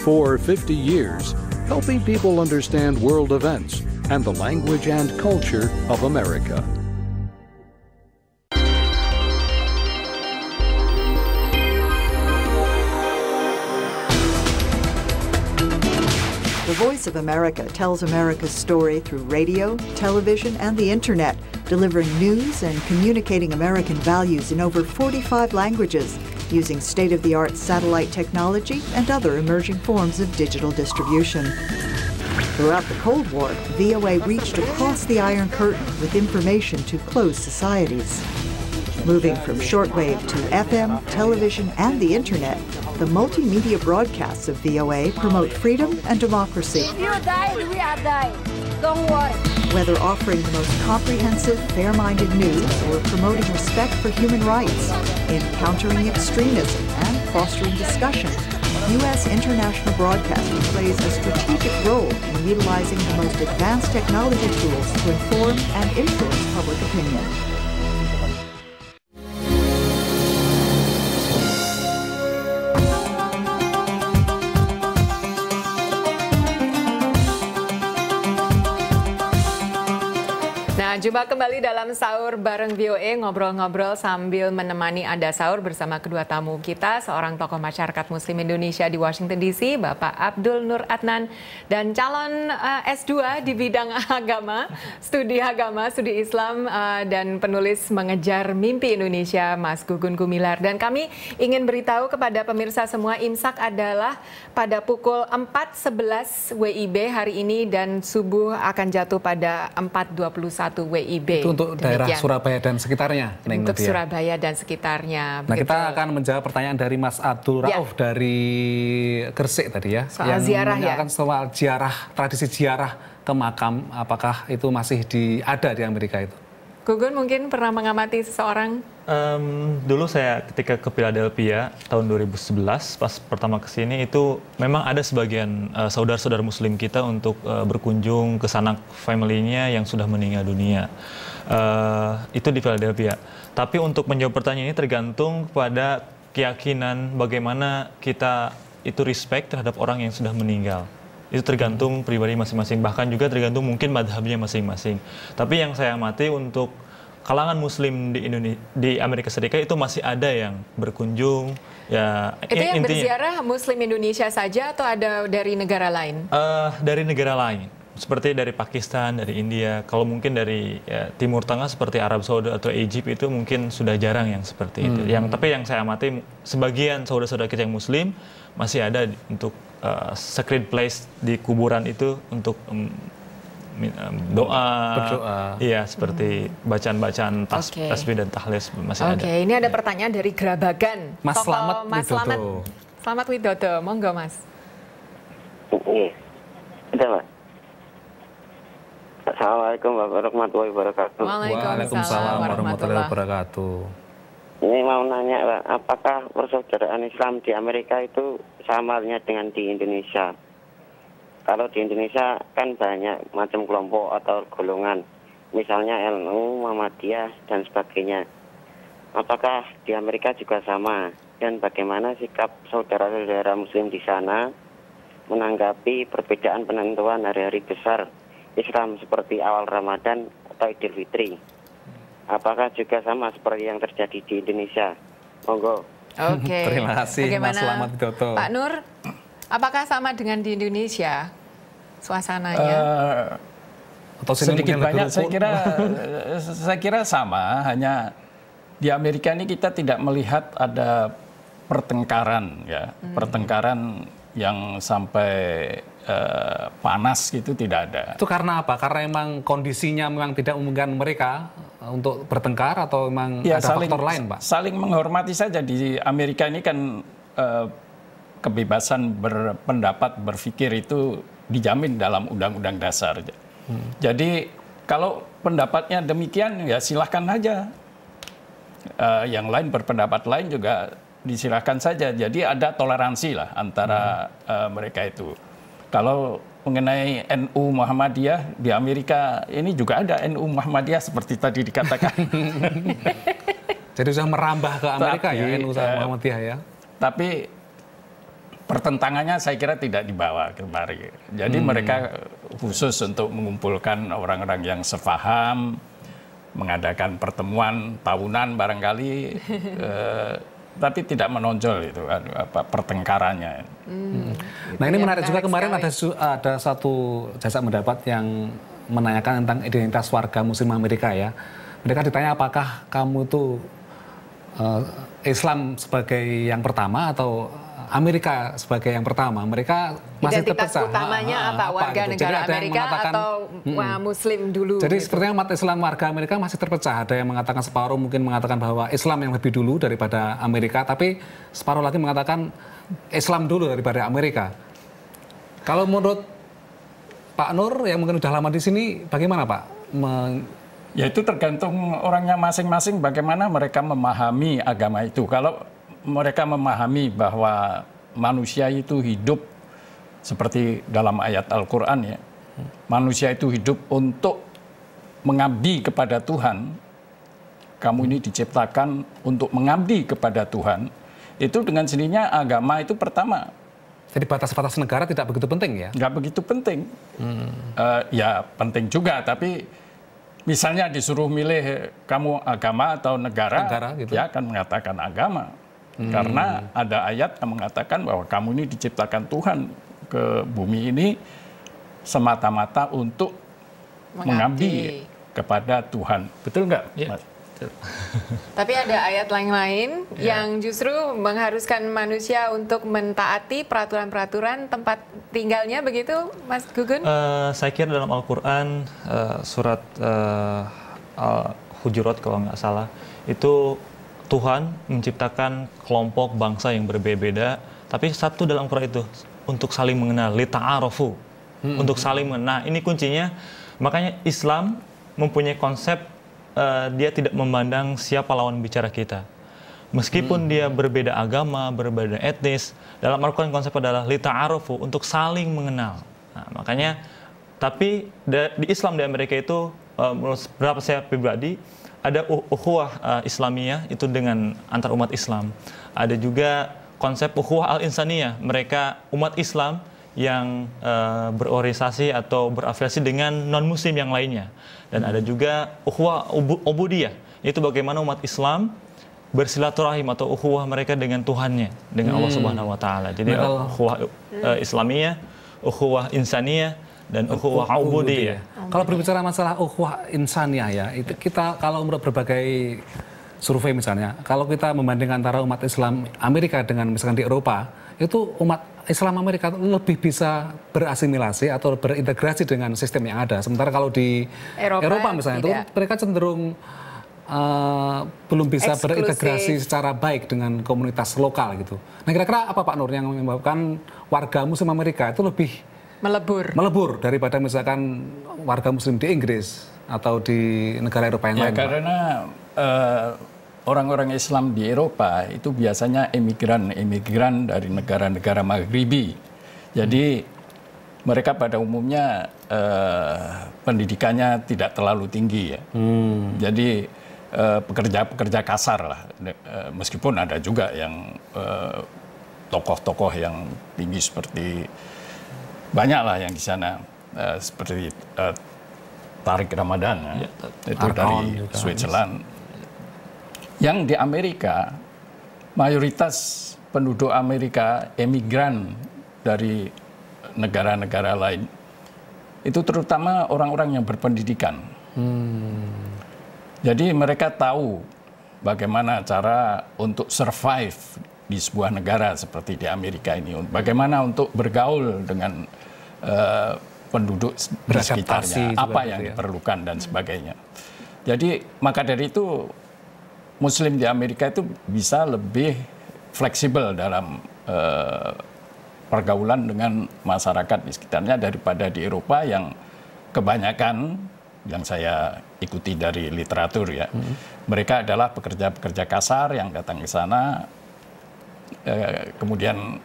Speaker 11: For 50 years, helping people understand world events and the language and culture of America.
Speaker 12: The Voice of America tells America's story through radio, television, and the Internet, delivering news and communicating American values in over 45 languages, using state-of-the-art satellite technology and other emerging forms of digital distribution. Throughout the Cold War, VOA reached across the Iron Curtain with information to closed societies. Moving from shortwave to FM, television, and the internet, the multimedia broadcasts of VOA promote freedom and democracy.
Speaker 13: If you die, we are dying. Don't worry.
Speaker 12: Whether offering the most comprehensive, fair-minded news or promoting respect for human rights, in countering extremism and fostering discussion, U.S. international broadcasting plays a strategic role in utilizing the most advanced technology tools to inform and influence public opinion.
Speaker 2: Jumpa kembali dalam sahur bareng VOA, ngobrol-ngobrol sambil menemani Anda sahur bersama kedua tamu kita, seorang tokoh masyarakat Muslim Indonesia di Washington DC, Bapak Abdul Nur Adnan, dan calon S2 di bidang agama, studi Islam, dan penulis Mengejar Mimpi Indonesia, Mas Gugun Gumilar. Dan kami ingin beritahu kepada pemirsa semua, imsak adalah pada pukul 4.11 WIB hari ini dan subuh akan jatuh pada 4.21 WIB.
Speaker 1: Itu untuk daerah Surabaya dan sekitarnya.
Speaker 2: Untuk Surabaya dan sekitarnya.
Speaker 1: Nah, kita akan menjawab pertanyaan dari Mas Abdul Rauf dari Gresik tadi ya.
Speaker 2: Soal ziarah ya.
Speaker 1: Soal ziarah, tradisi ziarah ke makam, apakah itu masih ada di Amerika itu?
Speaker 2: Gugun mungkin pernah mengamati seseorang?
Speaker 10: Dulu saya ketika ke Philadelphia tahun 2011 pas pertama ke sini itu memang ada sebagian saudara-saudara Muslim kita untuk berkunjung ke sanak family-nya yang sudah meninggal dunia. Itu di Philadelphia. Tapi untuk menjawab pertanyaan ini tergantung pada keyakinan bagaimana kita itu respect terhadap orang yang sudah meninggal. Itu tergantung pribadi masing-masing, bahkan juga tergantung mungkin madhabnya masing-masing. Tapi yang saya amati untuk kalangan Muslim di Amerika Serikat itu masih ada yang berkunjung. Ya,
Speaker 2: itu yang berziarah Muslim Indonesia saja atau ada dari negara lain?
Speaker 10: Dari negara lain, seperti dari Pakistan, dari India. Kalau mungkin dari Timur Tengah seperti Arab Saudi atau Egypt itu mungkin sudah jarang yang seperti itu. Tapi yang saya amati sebagian saudara-saudara kita yang Muslim masih ada untuk sacred place di kuburan itu untuk berdoa, iya seperti bacaan-bacaan tasbih dan tahlil masih ada.
Speaker 2: Oke, ini ada pertanyaan dari Grabagan.
Speaker 1: Mas Slamet
Speaker 2: Selamat Widodo, monggo Mas.
Speaker 15: Iya, ada Mas. Assalamualaikum warahmatullahi wabarakatuh.
Speaker 1: Waalaikumsalam warahmatullahi wabarakatuh.
Speaker 15: Ini mau nanya Pak, apakah persaudaraan Islam di Amerika itu sama halnya dengan di Indonesia? Kalau di Indonesia kan banyak macam kelompok atau golongan, misalnya NU, Muhammadiyah, dan sebagainya. Apakah di Amerika juga sama? Dan bagaimana sikap saudara-saudara Muslim di sana menanggapi perbedaan penentuan hari-hari besar Islam seperti awal Ramadan atau Idul Fitri? Apakah juga sama seperti yang terjadi di Indonesia? Monggo.
Speaker 2: Oke.
Speaker 1: Terima kasih Mas Slamet Widodo.
Speaker 2: Pak Nur, apakah sama dengan di Indonesia suasananya?
Speaker 9: Sedikit banyak saya kira sama, hanya di Amerika ini kita tidak melihat ada pertengkaran ya, pertengkaran yang sampai panas gitu tidak ada.
Speaker 1: Itu karena apa? Karena memang kondisinya memang tidak memungkinkan mereka untuk bertengkar atau memang ada faktor lain, Pak? Saling
Speaker 9: menghormati saja. Di Amerika ini kan kebebasan berpendapat, berpikir itu dijamin dalam undang-undang dasar. Jadi kalau pendapatnya demikian ya silahkan aja. Yang lain berpendapat lain juga disilahkan saja. Jadi ada toleransi lah antara mereka itu. Kalau mengenai NU Muhammadiyah di Amerika ini juga ada NU Muhammadiyah seperti tadi dikatakan.
Speaker 1: Jadi sudah merambah ke Amerika ya NU Muhammadiyah ya.
Speaker 9: Tapi pertentangannya saya kira tidak dibawa kemari. Jadi mereka khusus untuk mengumpulkan orang-orang yang sefaham, mengadakan pertemuan tahunan barangkali, tapi tidak menonjol itu pertengkarannya.
Speaker 1: Nah ini menarik juga, kemarin ada satu jasa mendapat yang menanyakan tentang identitas warga Muslim Amerika ya. Mereka ditanya apakah kamu itu Islam sebagai yang pertama atau Amerika sebagai yang pertama, mereka masih
Speaker 2: identitas
Speaker 1: terpecah.
Speaker 2: utamanya apa? Warga
Speaker 1: gitu.
Speaker 2: negara Amerika atau Muslim dulu?
Speaker 1: Jadi
Speaker 2: gitu.
Speaker 1: sepertinya umat Islam warga Amerika masih terpecah. Ada yang mengatakan separuh mungkin mengatakan bahwa Islam yang lebih dulu daripada Amerika, tapi separuh lagi mengatakan Islam dulu daripada Amerika. Kalau menurut Pak Nur yang mungkin sudah lama di sini, bagaimana Pak?
Speaker 9: Ya itu tergantung orangnya masing-masing bagaimana mereka memahami agama itu. Kalau mereka memahami bahwa manusia itu hidup seperti dalam ayat Al-Quran ya. Manusia itu hidup untuk mengabdi kepada Tuhan. Kamu ini diciptakan untuk mengabdi kepada Tuhan. Itu dengan sendirinya agama itu pertama.
Speaker 1: Jadi batas-batas negara tidak begitu penting ya?
Speaker 9: Nggak begitu penting. Ya penting juga, tapi misalnya disuruh milih kamu agama atau negara gitu. Dia akan mengatakan agama. Karena ada ayat yang mengatakan bahwa kamu ini diciptakan Tuhan ke bumi ini semata-mata untuk mengabdi kepada Tuhan. Betul nggak?
Speaker 10: Ya.
Speaker 2: Tapi ada ayat lain-lain yang justru mengharuskan manusia untuk mentaati peraturan-peraturan tempat tinggalnya, begitu Mas Gugun?
Speaker 10: Saya kira dalam Al-Quran surat Al-Hujurat kalau nggak salah, itu Tuhan menciptakan kelompok bangsa yang berbeda-beda, tapi satu dalam Al-Quran itu untuk saling mengenal, lita'arofu, untuk saling mengenal. Nah, ini kuncinya. Makanya Islam mempunyai konsep dia tidak memandang siapa lawan bicara kita. Meskipun dia berbeda agama, berbeda etnis, dalam Al-Quran konsep adalah lita'arofu, untuk saling mengenal. Nah, makanya, tapi di Islam di Amerika itu, menurut berapa saya pribadi, ada ukhuwah Islamiyah itu dengan antar umat Islam. Ada juga konsep ukhuwah al-insaniyah, mereka umat Islam yang berorientasi atau berafiliasi dengan non-muslim yang lainnya. Dan ada juga ukhuwah ubudiyah, itu bagaimana umat Islam bersilaturahim atau ukhuwah mereka dengan Tuhannya, dengan Allah Subhanahu wa taala. Jadi ukhuwah Islamiyah, ukhuwah insaniyah, dan ukhuwah ubudiyah.
Speaker 1: Kalau berbicara masalah ukhuwah insaniyah ya, itu kita kalau menurut berbagai survei misalnya, kalau kita membandingkan antara umat Islam Amerika dengan misalkan di Eropa, itu umat Islam Amerika lebih bisa berasimilasi atau berintegrasi dengan sistem yang ada. Sementara kalau di Eropa misalnya, itu mereka cenderung belum bisa berintegrasi secara baik dengan komunitas lokal gitu. Nah kira-kira apa Pak Nur yang menyebabkan warga Muslim Amerika itu lebih melebur daripada misalkan warga Muslim di Inggris atau di negara Eropa yang lain?
Speaker 9: Karena orang-orang Islam di Eropa itu biasanya imigran dari negara-negara Maghribi. Jadi mereka pada umumnya pendidikannya tidak terlalu tinggi ya. Jadi pekerja-pekerja kasar lah. Meskipun ada juga yang tokoh-tokoh yang tinggi seperti banyak lah yang di sana seperti Tariq Ramadan itu dari Switzerland. Yang di Amerika, mayoritas penduduk Amerika emigran dari negara-negara lain. Itu terutama orang-orang yang berpendidikan. Jadi mereka tahu bagaimana cara untuk survive di sebuah negara seperti di Amerika ini. Bagaimana untuk bergaul dengan penduduk di sekitarnya, apa yang diperlukan dan sebagainya. Jadi maka dari itu Muslim di Amerika itu bisa lebih fleksibel dalam pergaulan dengan masyarakat di sekitarnya daripada di Eropa yang kebanyakan yang saya ikuti dari literatur ya. Mereka adalah pekerja-pekerja kasar yang datang ke sana kemudian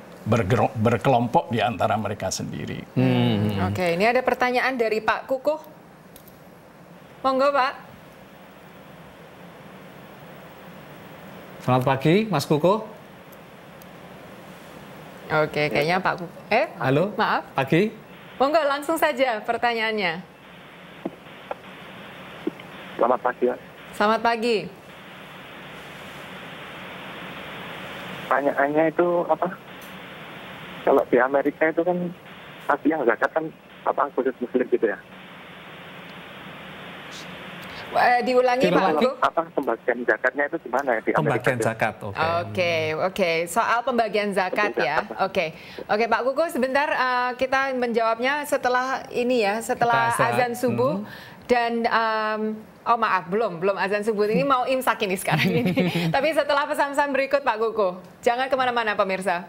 Speaker 9: berkelompok di antara mereka sendiri.
Speaker 2: Oke, ini ada pertanyaan dari Pak Kukuh. Monggo Pak.
Speaker 1: Selamat pagi, Mas Kukuh.
Speaker 2: Oke, kayaknya Pak Kukuh.
Speaker 1: Halo.
Speaker 2: Maaf.
Speaker 1: Pagi.
Speaker 2: Monggo langsung saja pertanyaannya.
Speaker 16: Selamat pagi, Pak.
Speaker 2: Selamat pagi.
Speaker 16: Pertanyaannya itu apa? Kalau di Amerika itu kan pasti yang zakat kan apa khusus Muslim gitu ya?
Speaker 2: Diulangi Pak Gugung.
Speaker 16: Apa pembagian zakatnya itu gimana ya di Amerika?
Speaker 1: Pembagian zakat,
Speaker 2: Oke. Soal pembagian zakat ya. Oke, Pak Gugung sebentar kita menjawabnya setelah ini ya, setelah azan subuh dan oh maaf, belum azan subuh ini, mau imsak ini sekarang ini. Tapi setelah pesan-pesan berikut Pak Gugung. Jangan kemana-mana pemirsa.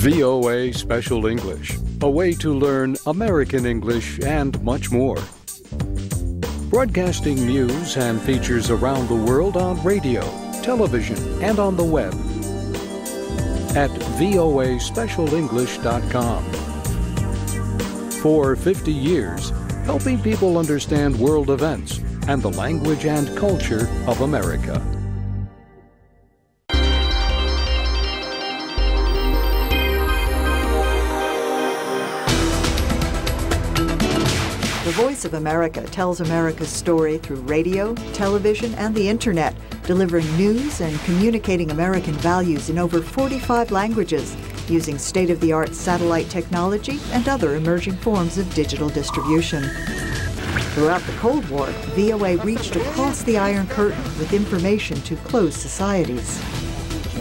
Speaker 11: VOA Special English, a way to learn American English and much more. Broadcasting news and features around the world on radio, television, and on the web at voaspecialenglish.com. For 50 years, helping people understand world events and the language and culture of America.
Speaker 12: The Voice of America tells America's story through radio, television, and the Internet, delivering news and communicating American values in over 45 languages, using state-of-the-art satellite technology and other emerging forms of digital distribution. Throughout the Cold War, VOA reached across the Iron Curtain with information to closed societies.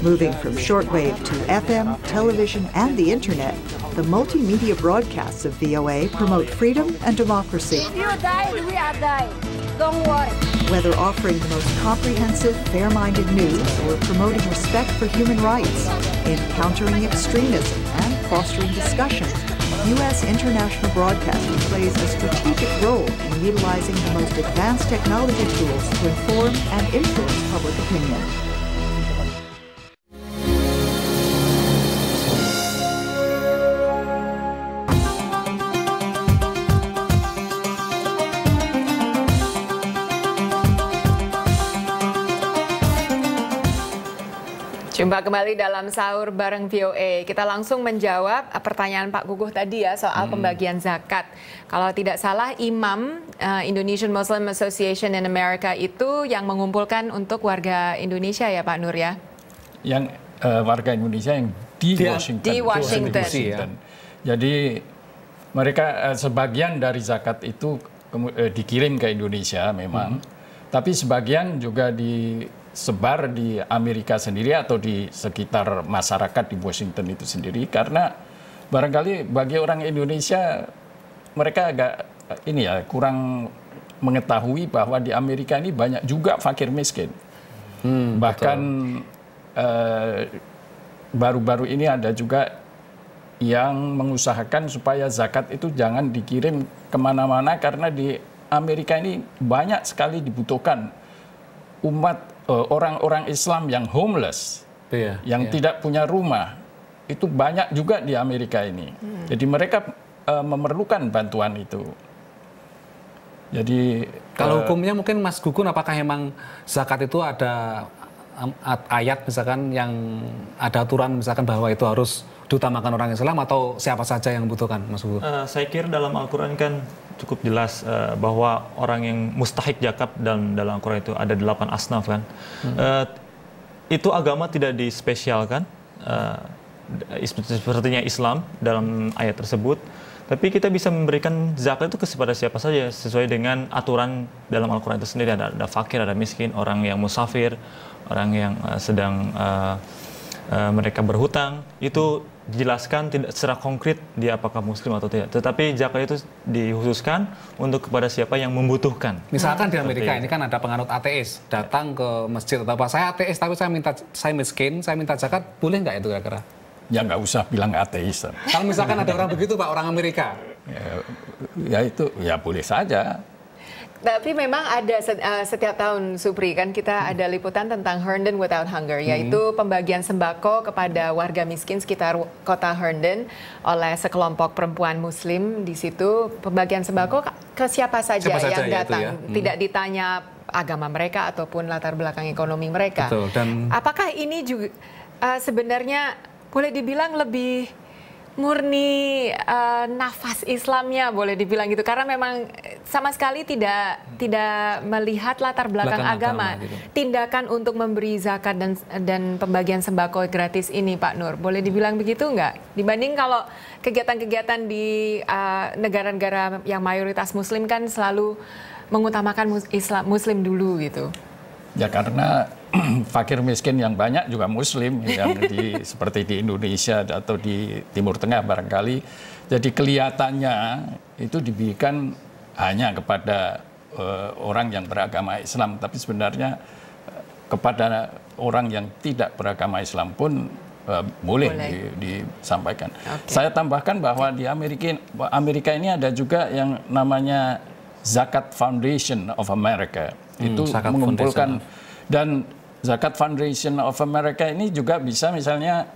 Speaker 12: Moving from shortwave to FM, television, and the Internet, the multimedia broadcasts of VOA promote freedom and democracy.
Speaker 13: If you die, we are dying. Don't worry.
Speaker 12: Whether offering the most comprehensive, fair-minded news or promoting respect for human rights, in countering extremism and fostering discussion, U.S. international broadcasting plays a strategic role in utilizing the most advanced technology tools to inform and influence public opinion.
Speaker 2: Jumpa kembali dalam Sahur bareng VOA. Kita langsung menjawab pertanyaan Pak Guguh tadi ya soal pembagian zakat. Kalau tidak salah, Imam Indonesian Muslim Association in America itu yang mengumpulkan untuk warga Indonesia ya Pak Nur ya?
Speaker 9: Yang warga Indonesia yang di Washington.
Speaker 2: Di Washington.
Speaker 9: Jadi mereka sebagian dari zakat itu dikirim ke Indonesia memang, tapi sebagian juga disebar di Amerika sendiri atau di sekitar masyarakat di Washington itu sendiri, karena barangkali bagi orang Indonesia mereka agak kurang mengetahui bahwa di Amerika ini banyak juga fakir miskin. Bahkan baru-baru ini ada juga yang mengusahakan supaya zakat itu jangan dikirim kemana-mana, karena di Amerika ini banyak sekali dibutuhkan umat orang-orang Islam yang homeless, yang tidak punya rumah, itu banyak juga di Amerika ini. Jadi mereka memerlukan bantuan itu. Jadi
Speaker 1: kalau hukumnya mungkin Mas Gugun, apakah memang zakat itu ada ayat misalkan yang ada aturan misalkan bahwa itu harus diutamakan orang Islam atau siapa saja yang membutuhkan, Mas Gugun?
Speaker 10: Saya kira dalam Al-Quran kan cukup jelas bahwa orang yang mustahik zakat dalam Al-Quran itu ada 8 asnaf kan. Itu agama tidak dispesialkan sepertinya Islam dalam ayat tersebut. Tapi kita bisa memberikan zakat itu kepada siapa saja sesuai dengan aturan dalam Al-Quran itu sendiri. Ada fakir, ada miskin, orang yang musafir, orang yang sedang mereka berhutang. Itu dijelaskan tidak secara konkret dia apakah muslim atau tidak. Tetapi zakat itu dikhususkan untuk kepada siapa yang membutuhkan.
Speaker 1: Misalkan di Amerika ini kan ada penganut ateis datang ke masjid atau apa, saya ateis tapi saya miskin, saya minta zakat, boleh nggak itu kira-kira?
Speaker 9: Ya nggak usah bilang ateis.
Speaker 1: Kalau misalkan ada orang begitu Pak, orang Amerika.
Speaker 9: Ya itu ya boleh saja.
Speaker 2: Tapi memang ada setiap tahun, Supri, kan kita ada liputan tentang Herndon Without Hunger, yaitu pembagian sembako kepada warga miskin sekitar kota Herndon oleh sekelompok perempuan Muslim di situ. Pembagian sembako ke siapa saja yang datang, tidak ditanya agama mereka ataupun latar belakang ekonomi mereka.
Speaker 1: Betul, dan
Speaker 2: apakah ini juga sebenarnya boleh dibilang lebih murni nafas Islamnya, boleh dibilang gitu, karena memang sama sekali tidak melihat latar belakang agama.
Speaker 1: Gitu.
Speaker 2: Tindakan untuk memberi zakat dan pembagian sembako gratis ini, Pak Nur, boleh dibilang begitu nggak? Dibanding kalau kegiatan-kegiatan di negara-negara yang mayoritas Muslim kan selalu mengutamakan Muslim dulu gitu.
Speaker 9: Ya karena fakir miskin yang banyak juga Muslim yang seperti di Indonesia atau di Timur Tengah barangkali. Jadi kelihatannya itu diberikan hanya kepada orang yang beragama Islam, tapi sebenarnya kepada orang yang tidak beragama Islam pun boleh. Disampaikan. Saya tambahkan bahwa di Amerika ini ada juga yang namanya Zakat Foundation of America. Itu mengumpulkan, dan Zakat Foundation of America ini juga bisa misalnya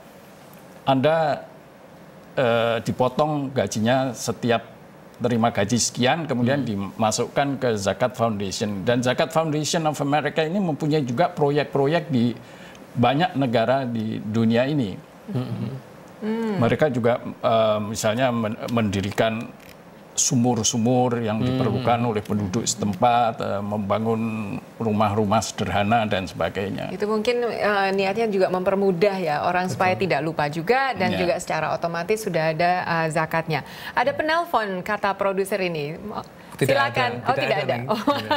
Speaker 9: Anda dipotong gajinya setiap terima gaji sekian, kemudian dimasukkan ke Zakat Foundation. Dan Zakat Foundation of America ini mempunyai juga proyek-proyek di banyak negara di dunia ini. Mereka juga misalnya mendirikan sumur-sumur yang diperlukan oleh penduduk setempat, membangun rumah-rumah sederhana dan sebagainya.
Speaker 2: Itu mungkin niatnya juga mempermudah ya orang supaya tidak lupa juga, dan juga secara otomatis sudah ada zakatnya. Ada penelpon kata produser ini. Silakan. Tidak ada.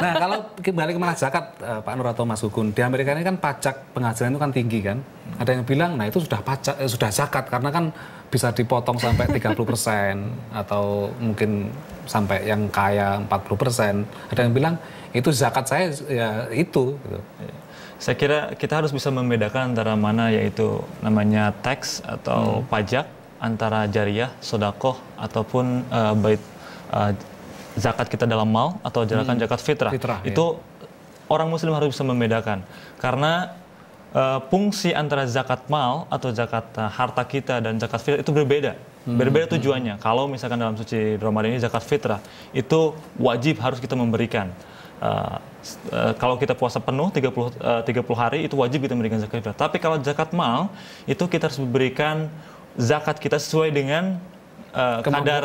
Speaker 1: Nah, kalau kembali ke masalah zakat, Pak Nur atau Mas Gugun, di Amerika ini kan pajak penghasilan itu kan tinggi kan. Ada yang bilang, nah itu sudah pajak, sudah zakat karena kan bisa dipotong sampai 30% atau mungkin sampai yang kaya 40%. Ada yang bilang itu zakat saya ya itu. Gitu.
Speaker 10: Saya kira kita harus bisa membedakan antara mana yaitu namanya tax atau pajak, antara jariah, sodakoh ataupun zakat kita dalam mal atau zakat fitrah. Itu orang Muslim harus bisa membedakan, karena fungsi antara zakat mal atau zakat harta kita dan zakat fitrah itu berbeda. Berbeda tujuannya. Kalau misalkan dalam suci Ramadan ini zakat fitrah itu wajib harus kita memberikan. Kalau kita puasa penuh 30 hari itu wajib kita memberikan zakat fitrah. Tapi kalau zakat mal itu kita harus memberikan zakat kita sesuai dengan kadar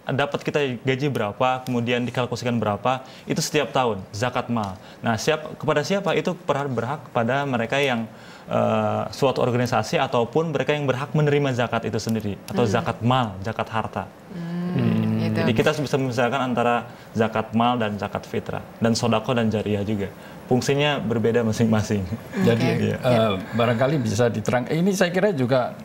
Speaker 10: dapat kita gaji berapa, kemudian dikalkulasikan berapa, itu setiap tahun zakat mal. Nah, kepada siapa itu berhak kepada mereka yang suatu organisasi ataupun mereka yang berhak menerima zakat itu sendiri, atau zakat mal, zakat harta. Jadi kita bisa memisahkan antara zakat mal dan zakat fitrah, dan sodako dan jariah juga. Fungsinya berbeda masing-masing.
Speaker 9: Jadi barangkali bisa diterang. Ini saya kira juga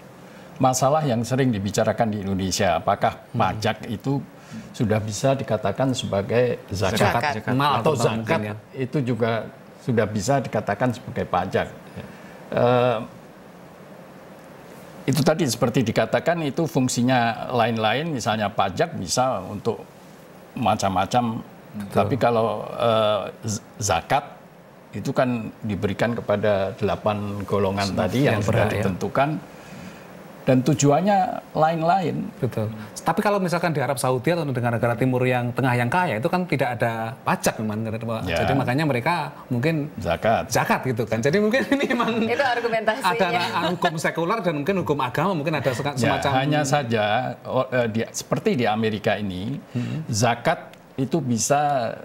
Speaker 9: masalah yang sering dibicarakan di Indonesia, apakah pajak itu sudah bisa dikatakan sebagai zakat mal atau zakat itu juga sudah bisa dikatakan sebagai pajak. Itu tadi seperti dikatakan itu fungsinya lain-lain, misalnya pajak bisa untuk macam-macam, tapi kalau zakat itu kan diberikan kepada 8 golongan tadi yang sudah ditentukan. Dan tujuannya lain-lain.
Speaker 1: Betul. Tapi kalau misalkan di Arab Saudi atau negara-negara timur yang tengah yang kaya itu kan tidak ada pajak memang. Jadi makanya mereka mungkin zakat gitu kan. Jadi mungkin ini memang
Speaker 2: itu argumentasinya.
Speaker 1: Ada hukum sekuler dan mungkin hukum agama, mungkin ada semacam
Speaker 9: hanya saja seperti di Amerika ini, zakat itu bisa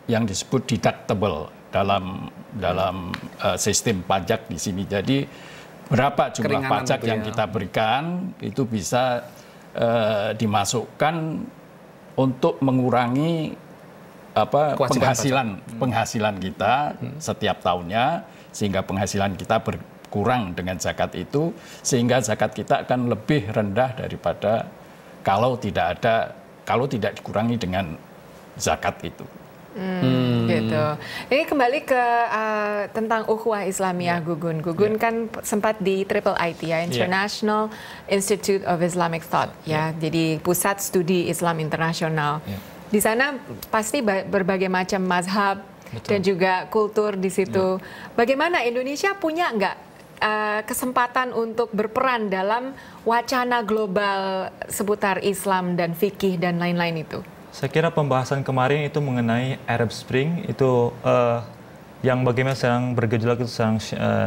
Speaker 9: yang disebut deductible dalam sistem pajak di sini. Jadi berapa jumlah pajak yang kita berikan itu bisa dimasukkan untuk mengurangi penghasilan kita setiap tahunnya, sehingga penghasilan kita berkurang dengan zakat itu, sehingga zakat kita akan lebih rendah daripada kalau tidak dikurangi dengan zakat itu.
Speaker 2: Gitu. Ini kembali ke tentang ukhuwah Islamiyah, Gugun. Gugun kan sempat di IIIT ya, International Institute of Islamic Thought ya. Jadi pusat studi Islam internasional. Di sana pasti berbagai macam mazhab dan juga kultur di situ. Bagaimana Indonesia punya nggak kesempatan untuk berperan dalam wacana global seputar Islam dan fikih dan lain-lain itu?
Speaker 10: Saya kira pembahasan kemarin itu mengenai Arab Spring itu yang bagaimana sedang bergejolak itu sedang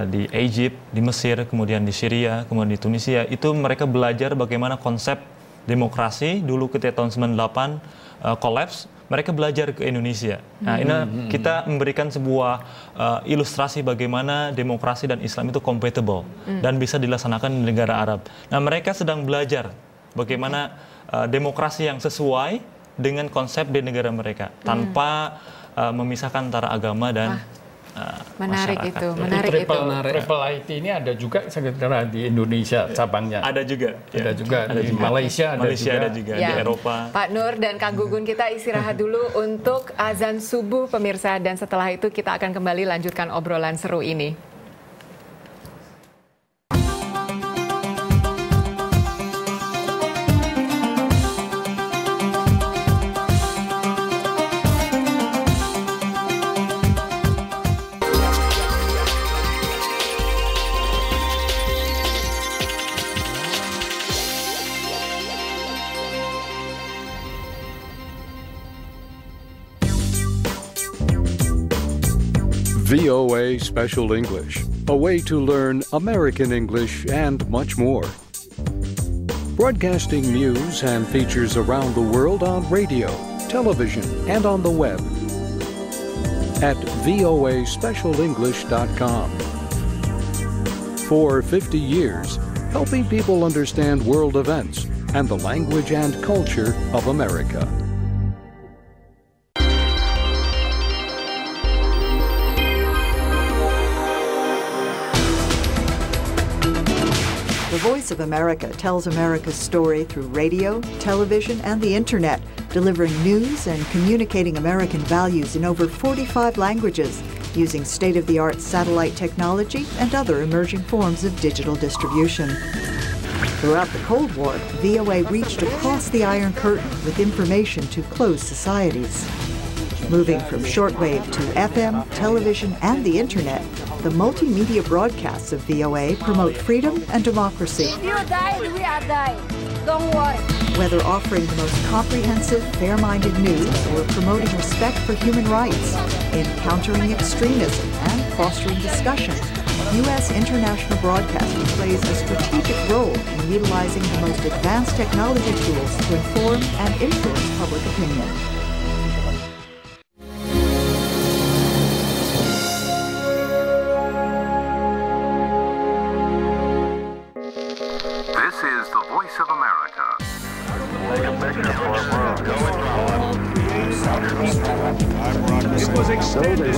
Speaker 10: di Egypt, di Mesir, kemudian di Syria, kemudian di Tunisia. Itu mereka belajar bagaimana konsep demokrasi dulu ketika tahun 98 kolaps. Mereka belajar ke Indonesia. Nah, ini kita memberikan sebuah ilustrasi bagaimana demokrasi dan Islam itu compatible dan bisa dilaksanakan di negara Arab. Nah, mereka sedang belajar bagaimana demokrasi yang sesuai dengan konsep di negara mereka tanpa memisahkan antara agama dan
Speaker 2: menarik
Speaker 10: masyarakat.
Speaker 2: itu, menarik itu.
Speaker 9: Triple IT ini ada juga sekitar di Indonesia cabangnya.
Speaker 10: Ada juga.
Speaker 9: Ada juga
Speaker 10: ada
Speaker 9: di
Speaker 10: juga.
Speaker 9: Malaysia,
Speaker 10: ada juga di Eropa.
Speaker 2: Pak Nur dan Kang Gunggun, kita istirahat dulu untuk azan subuh pemirsa, dan setelah itu kita akan kembali lanjutkan obrolan seru ini.
Speaker 11: VOA Special English, a way to learn American English and much more. Broadcasting news and features around the world on radio, television, and on the web at voaspecialenglish.com. For 50 years, helping people understand world events and the language and culture of America.
Speaker 12: The Voice of America tells America's story through radio, television, and the Internet, delivering news and communicating American values in over 45 languages, using state-of-the-art satellite technology and other emerging forms of digital distribution. Throughout the Cold War, VOA reached across the Iron Curtain with information to closed societies. Moving from shortwave to FM, television, and the Internet, the multimedia broadcasts of VOA promote freedom and democracy.
Speaker 13: If you die, we are dying. Don't worry.
Speaker 12: Whether offering the most comprehensive, fair-minded news or promoting respect for human rights, in countering extremism and fostering discussion, U.S. international broadcasting plays a strategic role in utilizing the most advanced technology tools to inform and influence public opinion.
Speaker 19: This is the Voice of America.
Speaker 11: It was extended.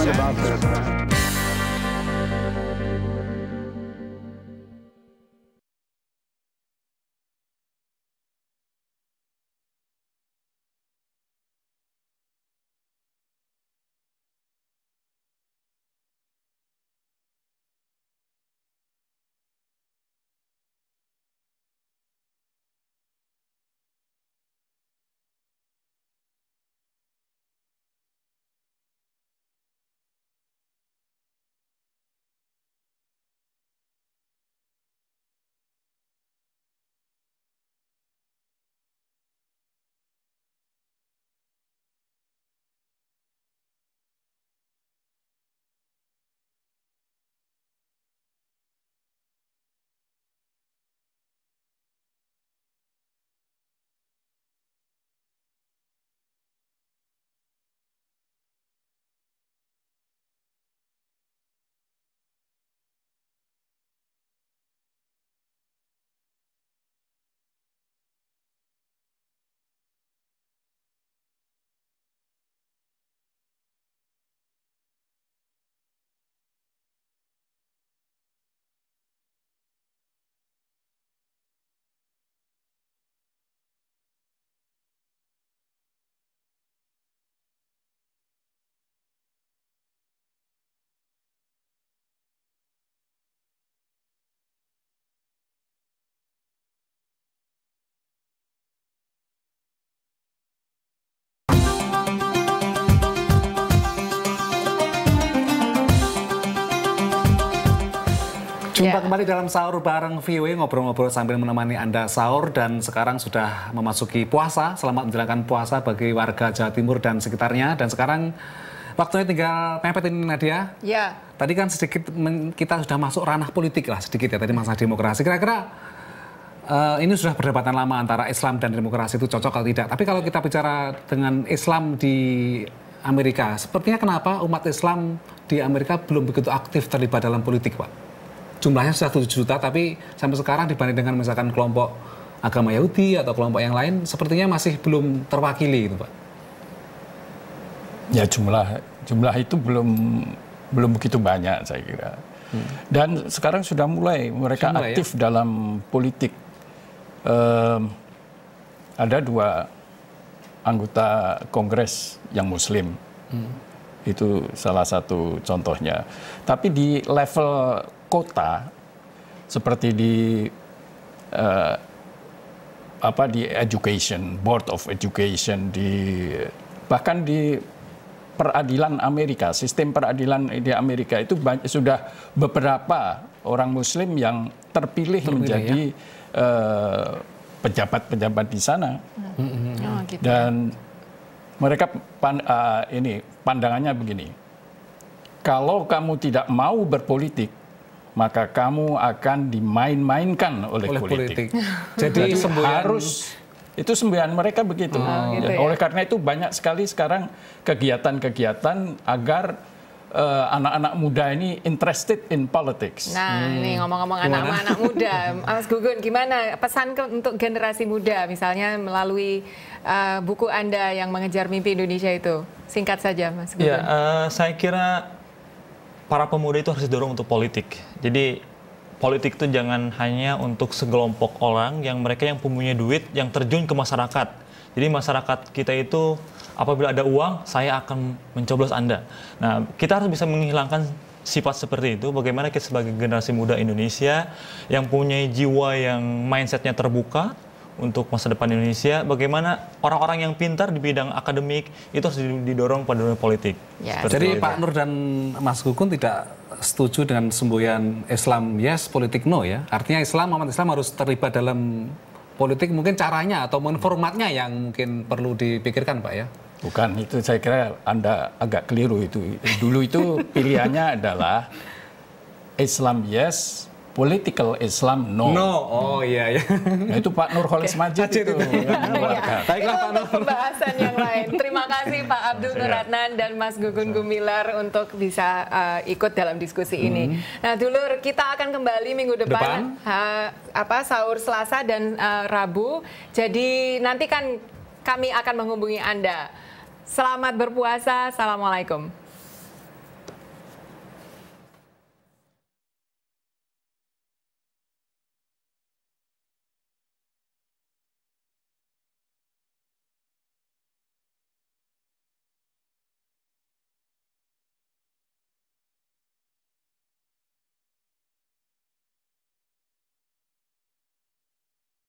Speaker 1: Jumpa kembali dalam sahur bareng VOA, ngobrol-ngobrol sambil menemani Anda sahur, dan sekarang sudah memasuki puasa. Selamat menjalankan puasa bagi warga Jawa Timur dan sekitarnya. Dan sekarang waktunya tinggal mepet ini, Nadia.
Speaker 2: Ya.
Speaker 1: Tadi kan sedikit kita sudah masuk ranah politik lah sedikit ya, tadi masalah demokrasi. Kira-kira ini sudah perdebatan lama antara Islam dan demokrasi itu cocok atau tidak. Tapi kalau kita bicara dengan Islam di Amerika, sepertinya kenapa umat Islam di Amerika belum begitu aktif terlibat dalam politik, Pak? Jumlahnya sudah 7 juta, tapi sampai sekarang dibanding dengan misalkan kelompok agama Yahudi atau kelompok yang lain, sepertinya masih belum terwakili, gitu, Pak.
Speaker 9: Ya, jumlah itu belum begitu banyak, saya kira. Dan sekarang sudah mulai mereka aktif dalam politik. Ada 2 anggota Kongres yang Muslim. Itu salah satu contohnya. Tapi di level kota, seperti di education, Board of Education, bahkan di peradilan Amerika, sistem peradilan di Amerika itu sudah beberapa orang Muslim yang terpilih menjadi pejabat-pejabat di sana.
Speaker 2: Gitu.
Speaker 9: Dan mereka pandangannya begini: kalau kamu tidak mau berpolitik, maka kamu akan dimain-mainkan oleh politik.
Speaker 1: Jadi
Speaker 9: itu semboyan mereka begitu.
Speaker 2: Gitu ya?
Speaker 9: Oleh karena itu banyak sekali sekarang kegiatan-kegiatan agar anak-anak muda ini interested in politics.
Speaker 2: Nah, ini ngomong-ngomong anak-anak muda, Mas Gugun, gimana pesan untuk generasi muda, misalnya melalui buku Anda yang Mengejar Mimpi Indonesia itu? Singkat saja, Mas Gugun.
Speaker 10: Ya, saya kira para pemuda itu harus didorong untuk politik. Jadi politik itu jangan hanya untuk segelompok orang yang mereka yang punya duit yang terjun ke masyarakat. Jadi masyarakat kita itu apabila ada uang, saya akan mencoblos Anda. Nah, kita harus bisa menghilangkan sifat seperti itu. Bagaimana kita sebagai generasi muda Indonesia yang punya jiwa yang mindsetnya terbuka untuk masa depan Indonesia, bagaimana orang-orang yang pintar di bidang akademik itu harus didorong pada dunia politik.
Speaker 2: Ya.
Speaker 1: Jadi Pak Nur dan Mas Gugun tidak setuju dengan semboyan Islam yes, politik no ya? Artinya umat Islam harus terlibat dalam politik, mungkin caranya atau formatnya yang mungkin perlu dipikirkan, Pak ya?
Speaker 9: Bukan, itu saya kira Anda agak keliru itu. Dulu itu pilihannya adalah Islam yes, political Islam no.
Speaker 1: Oh iya.
Speaker 9: Nah, itu Pak Nurholis Majid itu.
Speaker 2: Baiklah Pak Nur. Pembahasan yang lain. Terima kasih Pak Abdul Nur Adnan dan Mas Gugun Gumilar untuk bisa ikut dalam diskusi ini. Nah, dulur, kita akan kembali minggu depan. Sahur Selasa dan Rabu. Jadi nanti kan kami akan menghubungi Anda. Selamat berpuasa. Assalamualaikum.